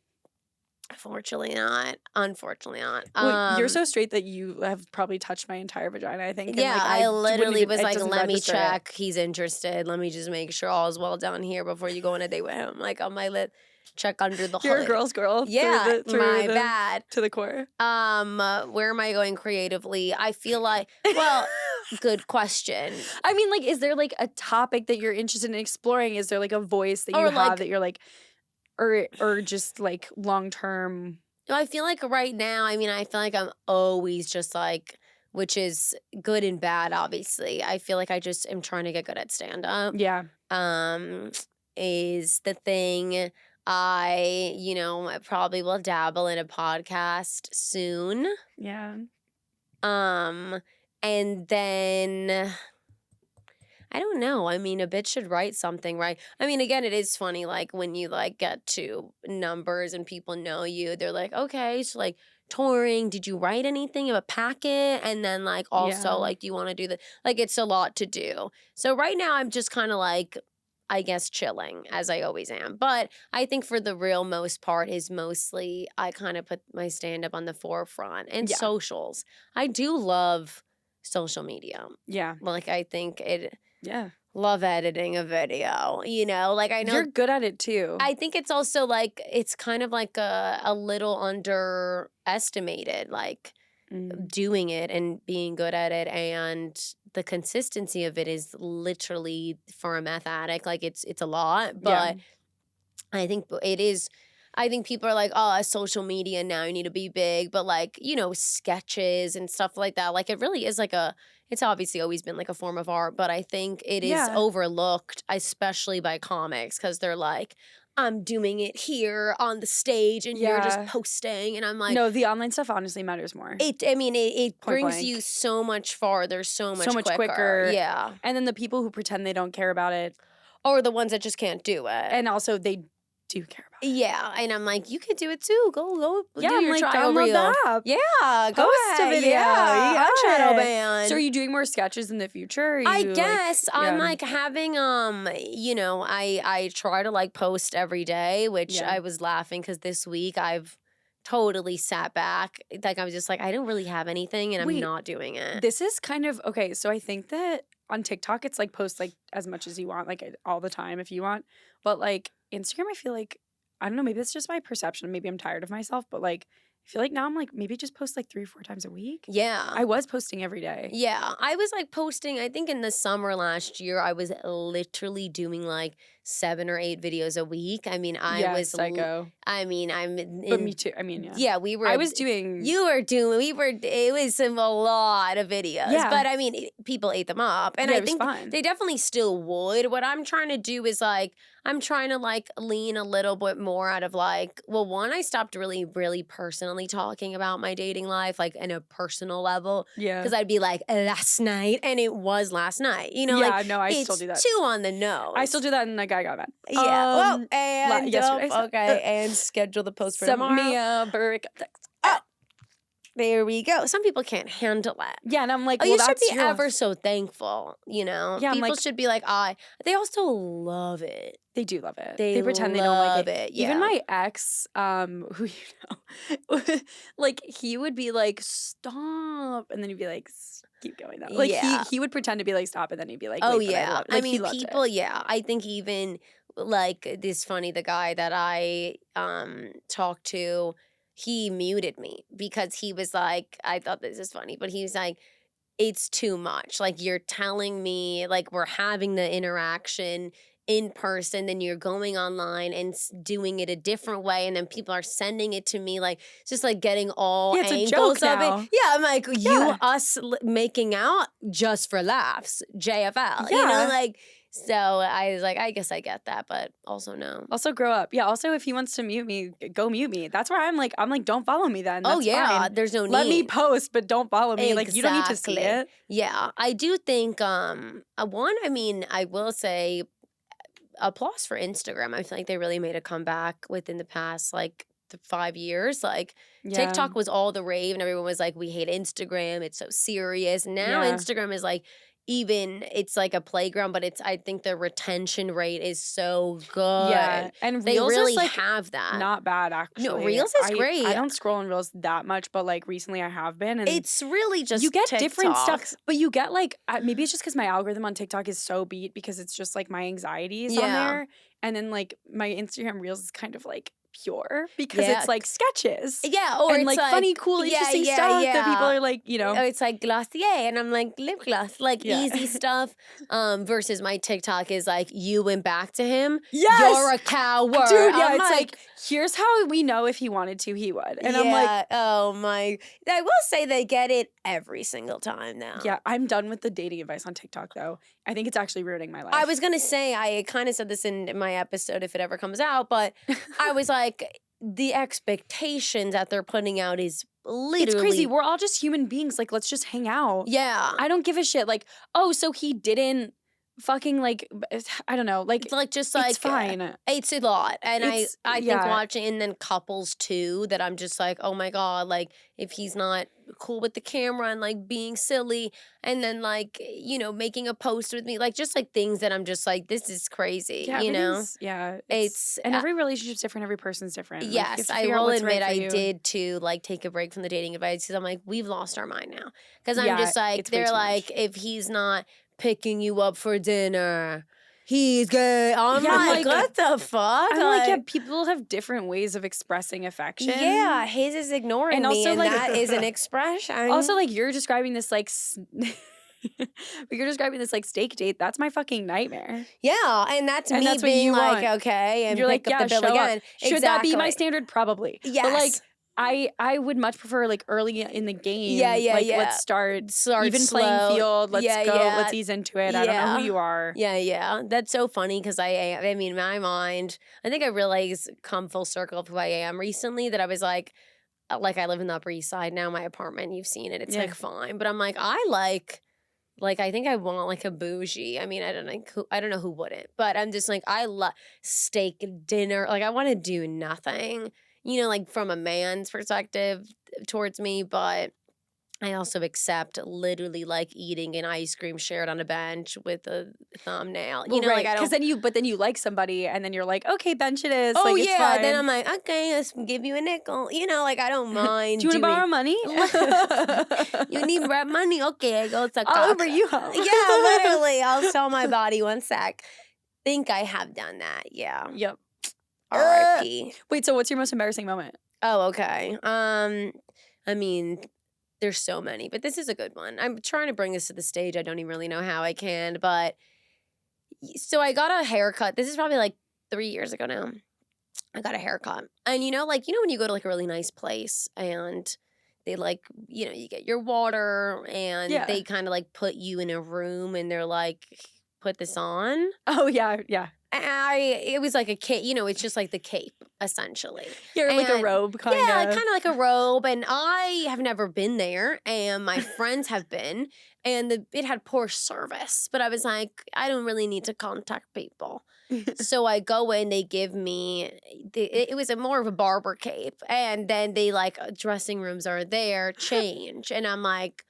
Unfortunately not. Well, you're so straight that you have probably touched my entire vagina, I think. And Yeah, like, I wouldn't literally even- was it like, doesn't let me register it. check. He's interested. Let me just make sure all is well down here before you go on a date with him. Like, on my lip, check under the You're hood. a girl's girl. Yeah, my the, bad. To the core. Where am I going creatively? I feel like, well, good question. I mean, like, is there like a topic that you're interested in exploring? Is there like a voice that you Or, have like- that you're like, or just like long term? I feel like right now, I mean, I feel like I'm always just like, which is good and bad, obviously. I feel like I just am trying to get good at stand-up. Yeah. Is the thing. I probably will dabble in a podcast soon. Yeah. And then I don't know. I mean, a bitch should write something, right? I mean, again, it is funny, like, when you, like, get to numbers and people know you, they're like, okay, so, like, touring, did you write anything of a packet? And then, like, also, Yeah. like, do you want to do the, like, it's a lot to do. So right now, I'm just kind of, like, I guess chilling, as I always am. But I think for the real most part is mostly I kind of put my stand-up on the forefront and Yeah. socials. I do love social media. Yeah. Like, I think it... Yeah. Love editing a video, like I know You're good at it too. I think it's also like it's kind of like a little underestimated, like doing it and being good at it, and the consistency of it is literally for a meth addict, like it's a lot, but I think it is. I think people are like, oh, social media now, you need to be big. But like, sketches and stuff like that. Like it really is like it's obviously always been like a form of art, but I think it is overlooked, especially by comics, because they're like, I'm doing it here on the stage and you're just posting. And I'm like, no, the online stuff honestly matters more. it Point brings blank. you so much farther, so much quicker. quicker. Yeah. And then the people who pretend they don't care about it. Or the ones that just can't do it. And also they do care about it. Yeah, and I'm like, you could do it too. Go Yeah, do I'm your like, trial download reel. the app. Yeah, go Post a ahead. video. Yeah, You got shadow it. ban. So are you doing more sketches in the future? Or are I you, guess like, I'm yeah. like having I try to like post every day, which I was laughing because this week I've totally sat back. Like I was just like, I don't really have anything and I'm Wait, not doing it. This is kind of okay. So I think that on TikTok it's like post like as much as you want, like all the time if you want. But like Instagram, I feel like I don't know. Maybe it's just my perception. Maybe I'm tired of myself. But like I feel like now I'm like maybe just post like 3 or 4 times a week. Yeah. I was posting every day. Yeah, I was like posting, I think in the summer last year, I was literally doing like 7 or 8 videos a week. I mean, I Yeah, was psycho. I mean, I'm But me too. I mean, yeah. yeah, we were I was doing. you were doing we were it was a lot of videos. Yeah. But I mean, people ate them up. And Yeah, I it was think fun. they definitely still would. What I'm trying to do is like I'm trying to like lean a little bit more out of like, well, one, I stopped really, really personally talking about my dating life, like in a personal level. Yeah. Because I'd be like, last night, and it was last night. You know, Yeah, like no, I it's still do that. too on the nose. I still do that, and the guy got mad. Yeah. Well, and yesterday, so- okay, and schedule the post for Sent tomorrow. me a break text. There we go. Some people can't handle that. Yeah, and I'm like, Oh, well, you should that's be your ever loss. so thankful. You know, Yeah, I'm people like- should be like, they also love it. They do love it. They pretend they don't like love it. it, Even yeah. my ex, who you know, like he would be like, stop, and then he'd be like, keep going though. Like Yeah. he would pretend to be like, stop, and then he'd be like, Oh wait, but yeah. love it. I Like, he mean, loved people. it. Yeah, I think even like this funny. The guy that I talked to, he muted me because he was like, I thought this is funny, but he was like, it's too much. Like you're telling me, like we're having the interaction in person, then you're going online and doing it a different way, and then people are sending it to me, like it's just like getting all Yeah, it's a angles joke of now. it. Yeah, I'm like Yeah. making out just for laughs, JFL. You Yeah. know, like so. I was like, I guess I get that, but also no. Also, grow up. Yeah. Also, if he wants to mute me, go mute me. That's where I'm like, don't follow me then. Oh That's yeah, fine. there's no need. Let me post, but don't follow me. Like you don't need to see Exactly. it. Yeah, I do think one. I mean, I will say applause for Instagram. I feel like they really made a comeback within the past like 5 years. Like Yeah. TikTok was all the rave, and everyone was like, "We hate Instagram. It's so serious." Now Yeah. Instagram is like. Even it's like a playground, but I think the retention rate is so good. Yeah, and They Reels really is like have that. not bad actually. Reels is great. I don't scroll on Reels that much, but like recently I have been, and It's really just you get different TikTok. stuff, but you get like maybe it's just because my algorithm on TikTok is so beat because it's just like my anxieties on Yeah. there, and then like my Instagram Reels is kind of like pure because Yeah. it's like sketches. Yeah, or and it's like funny, cool, interesting stuff that people are like, you know. Oh, it's like Glossier, and I'm like lip gloss, like Yeah. easy stuff. Versus my TikTok is like you went back to him. Yes! You're a coward, Dude, yeah, I'm it's like, here's how we know if he wanted to, he would. And I'm like, oh my. I will say they get it every single time now. yeah, I'm done with the dating advice on TikTok though. I think it's actually ruining my life. I was gonna say I kind of said this in my episode if it ever comes out, but I was like the expectations that they're putting out is literally It's crazy. We're all just human beings. Like, let's just hang out. Yeah. I don't give a shit. Like, oh, so he didn't fucking like, I don't know. Like, It's like just like it's fine. It's a lot. And It's- I think yeah. watching and then couples too that I'm just like, oh my God, like if he's not cool with the camera and like being silly and then like, you know, making a post with me, like just like things that I'm just like, this is crazy, Yeah, you know? everything's- Yeah. It's and every relationship's different. Every person's different. Like, you have yes, to I figure out will what's right admit for I you. did to like take a break from the dating advice because I'm like, we've lost our mind now. Because I'm Yeah, just like, it's way they're too like, much. if he's not picking you up for dinner, he's gay. I'm Yeah, I'm like, like- what the fuck? I'm like, yeah, people have different ways of expressing affection. Yeah, his is ignoring And me, also, and like- that is an expression. Also, like, you're describing this like, but you're describing this like steak date. That's my fucking nightmare. yeah, and that's And me that's what being you like, want. okay, and You're like, pick up yeah, the bill show up. again. Should that be my Exactly. standard? Probably. Yes. But like, I would much prefer like early in the game. Yeah, yeah, like, yeah. Let's start even slow. playing field. Let's Yeah, go. yeah. Let's ease into it. I don't know Yeah. who you are. Yeah, yeah. That's so funny because I mean, my mind, I think I realized come full circle of who I am recently that I was like I live in the Upper East Side now, my apartment, you've seen it. It's Yeah. like fine. But I'm like, I I think I want like a bougie. I mean, I don't know who wouldn't, but I'm just like, I love steak dinner. Like I want to do nothing, you know, like from a man's perspective towards me, but I also accept literally like eating an ice cream shared on a bench with a thumbnail. You know, like I don't. Because then you like somebody, and then you're like, okay, bench it is. Oh like, it's yeah, fine. then I'm like, okay, let's give you a nickel. You know, like I don't mind. Do you want to borrow money? You need money? Okay, I go to I'll cock. Uber you home. Yeah, literally. I'll sell my body one sec. Think I have done that. Yeah. Yep. R.I.P. Wait, so what's your most embarrassing moment? Oh, okay. I mean, there's so many, but this is a good one. I'm trying to bring this to the stage. I don't even really know how I can, but So I got a haircut. This is probably like 3 years ago now. I got a haircut. And when you go to like a really nice place and they like, you get your water and Yeah. they kind of like put you in a room and they're like, put this on. Oh, yeah. It was like a cape, it's just like the cape, essentially. Yeah, like a robe, kind of. Yeah, kind of like a robe. And I have never been there, and my friends have been, and it had poor service. But I was like, I don't really need to contact people. So I go in, they give me, it was more of a barber cape. And then they like, dressing rooms are there, change. And I'm like,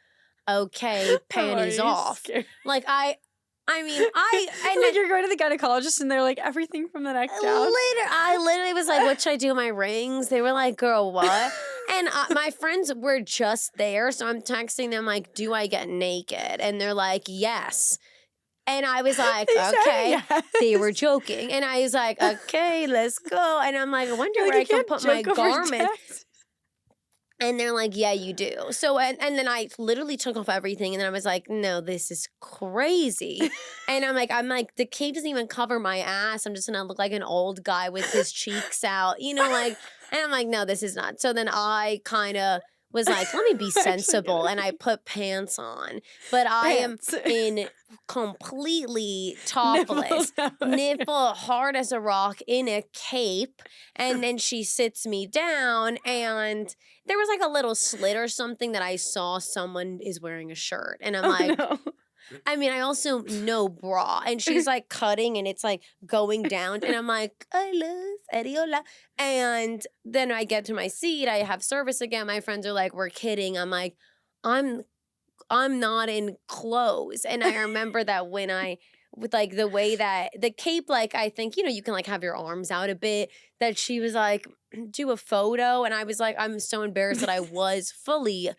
okay, panties off. Scared? Like and like you're going to the gynecologist and they're like, everything from the neck down. I literally was like, what should I do with my rings? They were like, girl, what? And my friends were just there. So I'm texting them like, do I get naked? And they're like, yes. And I was like, okay. Yes. They were joking. And I was like, okay, let's go. And I'm like, I wonder where I can put my garment. And they're like, yeah, you do. So, and then I literally took off everything. And then I was like, no, this is crazy. And I'm like, the cape doesn't even cover my ass. I'm just going to look like an old guy with his cheeks out, and I'm like, no, this is not. So then I kind of was like, let me be sensible. And I put pants on. But I am in completely topless, nipple hard as a rock in a cape. And then she sits me down and there was like a little slit or something that I saw someone is wearing a shirt. And I'm like, no. I also no bra. And she's like cutting and it's like going down. And I'm like, hola, seriola. And then I get to my seat. I have service again. My friends are like, we're kidding. I'm like, I'm not in clothes. And I remember that with like the way that the cape, like I think, you can like have your arms out a bit, that she was like, do a photo. And I was like, I'm so embarrassed that I was fully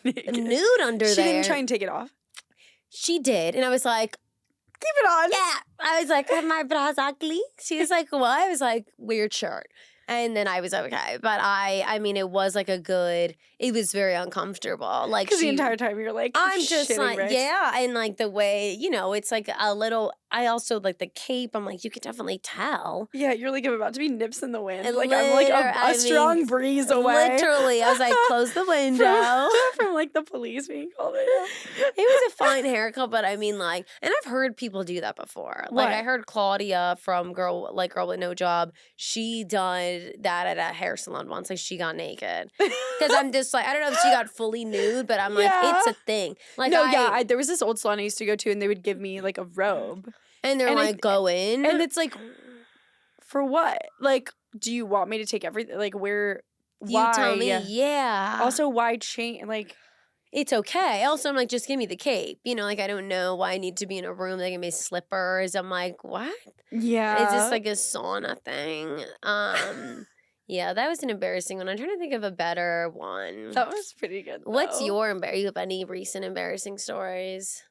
nude under there. She didn't try and take it off? She did. And I was like, keep it on. yeah. I was like, are my bras ugly? She was like, what? I was like, weird shirt. And then I was okay. But it was like it was very uncomfortable. Like, because the entire time you're like, I'm just like, Rex. yeah. And like the way, it's like a little, I also like the cape. I'm like, you could definitely tell. Yeah, you're like, I'm about to be nips in the wind. And like, I'm like a strong breeze away. Literally. I was like, close the window. from like the police being called in. It was a fine haircut, but and I've heard people do that before. Like, What? I heard Claudia from Girl with No Job, she done that at a hair salon once. Like, she got naked. Because I'm just like, I don't know if she got fully nude, but I'm like, Yeah. it's a thing. Like, there was this old salon I used to go to, and they would give me like a robe. and they're and like, go in. And it's like, for what? Like, do you want me to take everything? Like, where? Why? You tell me, yeah. Also, why change? Like, it's okay. Also, I'm like, just give me the cape. I don't know why I need to be in a room. They give me slippers. I'm like, what? yeah. Is this like a sauna thing? Yeah, that was an embarrassing one. I'm trying to think of a better one. That was pretty good. What's though. your you have any recent embarrassing stories?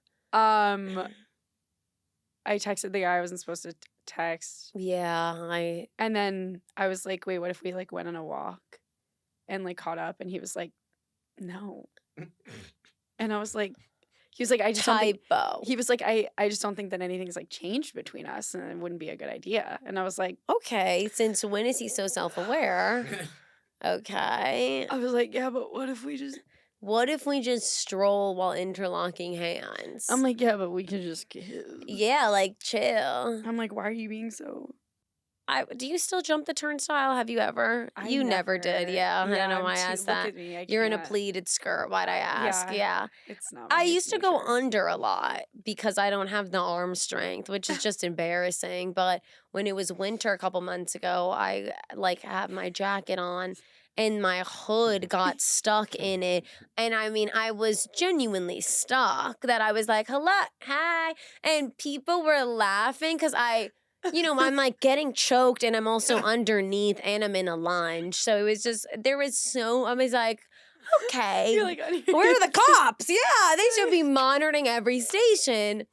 I texted the guy I wasn't supposed to text, Yeah, and then I was like, "Wait, what if we like went on a walk, and like caught up?" And he was like, "No," and I was like, "He was like, I just don't think." typo. He was like, I just don't think that anything's like changed between us, and it wouldn't be a good idea." And I was like, Okay, since when is he so self-aware? Okay. I was like, "Yeah, but what if we just?" What if we just stroll while interlocking hands? I'm like, "Yeah, but we can just kiss." yeah, like chill. I'm like, "Why are you being so?" Do you still jump the turnstile? Have you ever? You never did. Yeah, I don't know why I asked that. You're in a pleated skirt. Why'd I ask? Yeah. It's not. I used to go under a lot because I don't have the arm strength, which is just embarrassing. But when it was winter a couple months ago, I like had my jacket on and my hood got stuck in it. And I was genuinely stuck that I was like, hello, hi. And people were laughing because I'm like getting choked and I'm also underneath and I'm in a lunge. So it was just, I was like, okay, You're like, where are the cops? Yeah, they should be monitoring every station.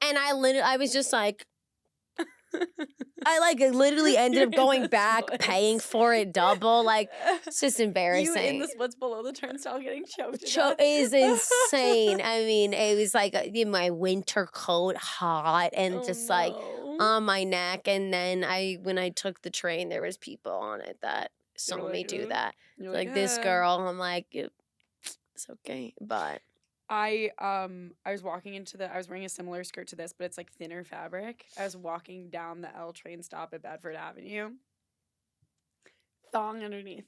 And I was just like, I like literally ended up in going the back, splits. paying for it double. Like, it's just You in embarrassing. the splits below the turnstile getting choked. Is insane. I mean, it was like in my winter coat, hot, and just like on my neck. And then when I took the train, there was people on it that saw were me like, do "Ugh." that. You're Like this "Ugh." girl, I'm like, it's okay, but I was walking I was wearing a similar skirt to this, but it's like thinner fabric. I was walking down the L train stop at Bedford Avenue. Thong underneath.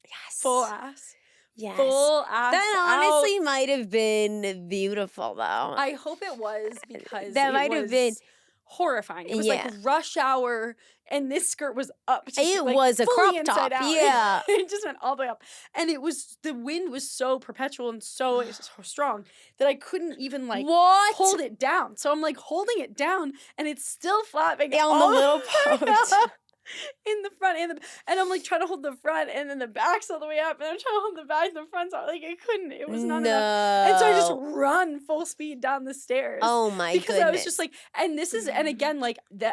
yes, Full ass. yes. Full ass. That out. honestly might have been beautiful, though. I hope it was because That it might have been horrifying. It was Yeah. like rush hour, and this skirt was up. It like, was a fully crop inside top, out. yeah. It just went all the way up, and the wind was so perpetual and so strong that I couldn't even like what? hold it down. So I'm like holding it down, and it's still flapping On all the little way post. up in the front and I'm like trying to hold the front, and then the back's all the way up, and I'm trying to hold the back, the front's all like I couldn't. It was not enough. And so I just run full speed down the stairs. Oh my because goodness. I was just like, and this is, and again, like the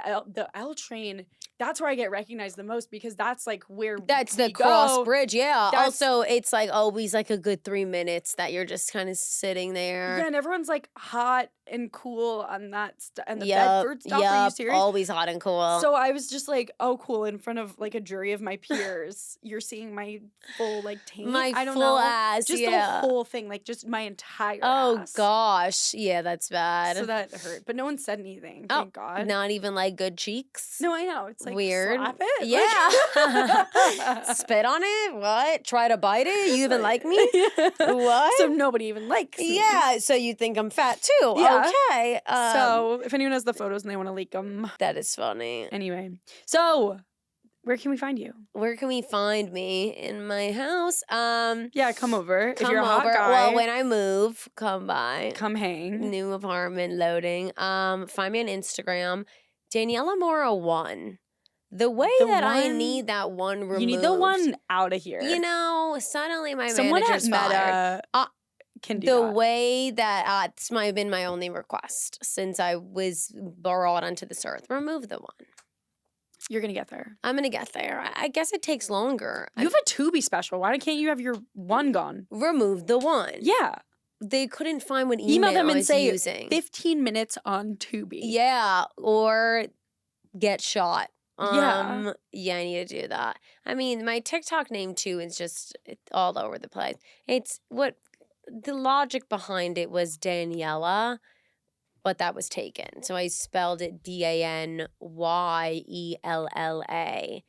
L train, that's where I get recognized the most because that's like where That's the we cross go. bridge, yeah. That's- Also, it's like always like a good 3 minutes that you're just kind of sitting there. Yeah, and everyone's like hot and cool on that and the Yup, Bedford stop. Are you serious? always hot and cool. So I was just like, oh, cool. In front of like a jury of my peers, you're seeing my full like taint. my I don't full know. ass, Just yeah. the whole thing, like just my entire Oh ass. gosh, yeah, that's bad. So that hurt, but no one said anything. Oh, Thank God. Not even like good cheeks. No, I know. It's like Weird. slap it. Yeah. Like- Spit on it. What? Try to bite it. You even like me? What? So nobody even likes me. Yeah. So you think I'm fat too? Yeah. Okay. So if anyone has the photos and they want to leak them, that is funny. anyway. So where can we find you? Where can we find me in my house? Yeah, come over. If Come you're a hot over. guy, Well, when I move, come by. come hang. New apartment loading. Find me on Instagram, Daniela Mora 1. The way The that I one- need that one removed. You need the one out of here. You know, suddenly my Someone at manager's fired. Meta can do The that. way that this might have been my only request since I was brought onto this earth. Remove the one. You're gonna get there. I'm gonna get there. I guess it takes longer. You have a Tubi special. Why can't you have your one gone? Remove the one. Yeah. They couldn't find what Email email them I and was say using. 15 minutes on Tubi. Yeah, or get shot. Yeah. Yeah, I need to do that. I mean, my TikTok name too is just all over the place. It's what the logic behind it was Daniela, but that was taken. So I spelled it Danyella,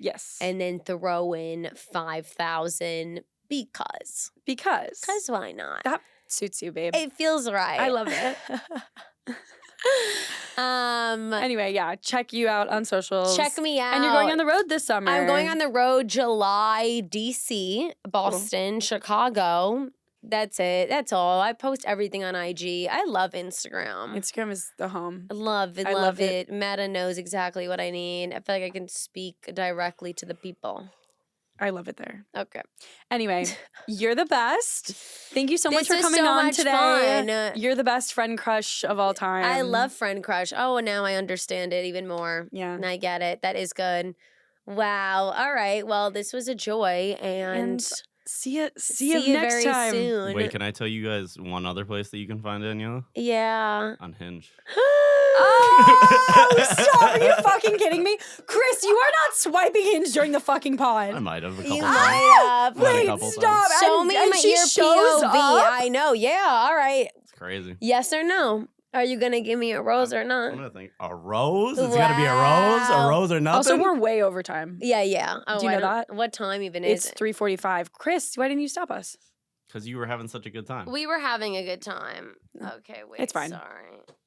Yes. and then throw in 5,000 because because why not? that suits you, babe. It feels right. I love it. Anyway, yeah, check you out on socials. Check me out. And you're going on the road this summer. I'm going on the road July, DC, Boston, Chicago. That's it. That's all. I post everything on IG. I love Instagram. Instagram is the home. I love it. I Love love it. Meta knows exactly what I need. I feel like I can speak directly to the people. I love it there. Okay. Anyway, you're the best. Thank you so much This for was coming so on much today. fun. You're the best friend crush of all time. I love Friend Crush. Oh, now I understand it even more. Yeah. And I get it. That is good. Wow. All right. Well, this was a joy and see you see you next very time. soon. Wait, can I tell you guys one other place that you can find Daniela? Yeah. Unhinged. Oh, stop. Are you fucking kidding me? Chris, you are not swiping Hinge during the fucking pod. I might have a couple You times. might have. Might have a Wait, couple stop. times. Show And- me and my she your shows POV. up? I know. Yeah. All right. It's crazy. Yes or no? Are you gonna give me a rose or I'm not? gonna think a rose. It's gotta be a rose. Wow. A rose or nothing. Also, we're way over time. Yeah. Yeah. Oh, Do you know I don't- that? What time even is It's it? 3:45. Chris, why didn't you stop us? Because you were having such a good time. We were having a good time. Okay. Wait. It's fine. Sorry.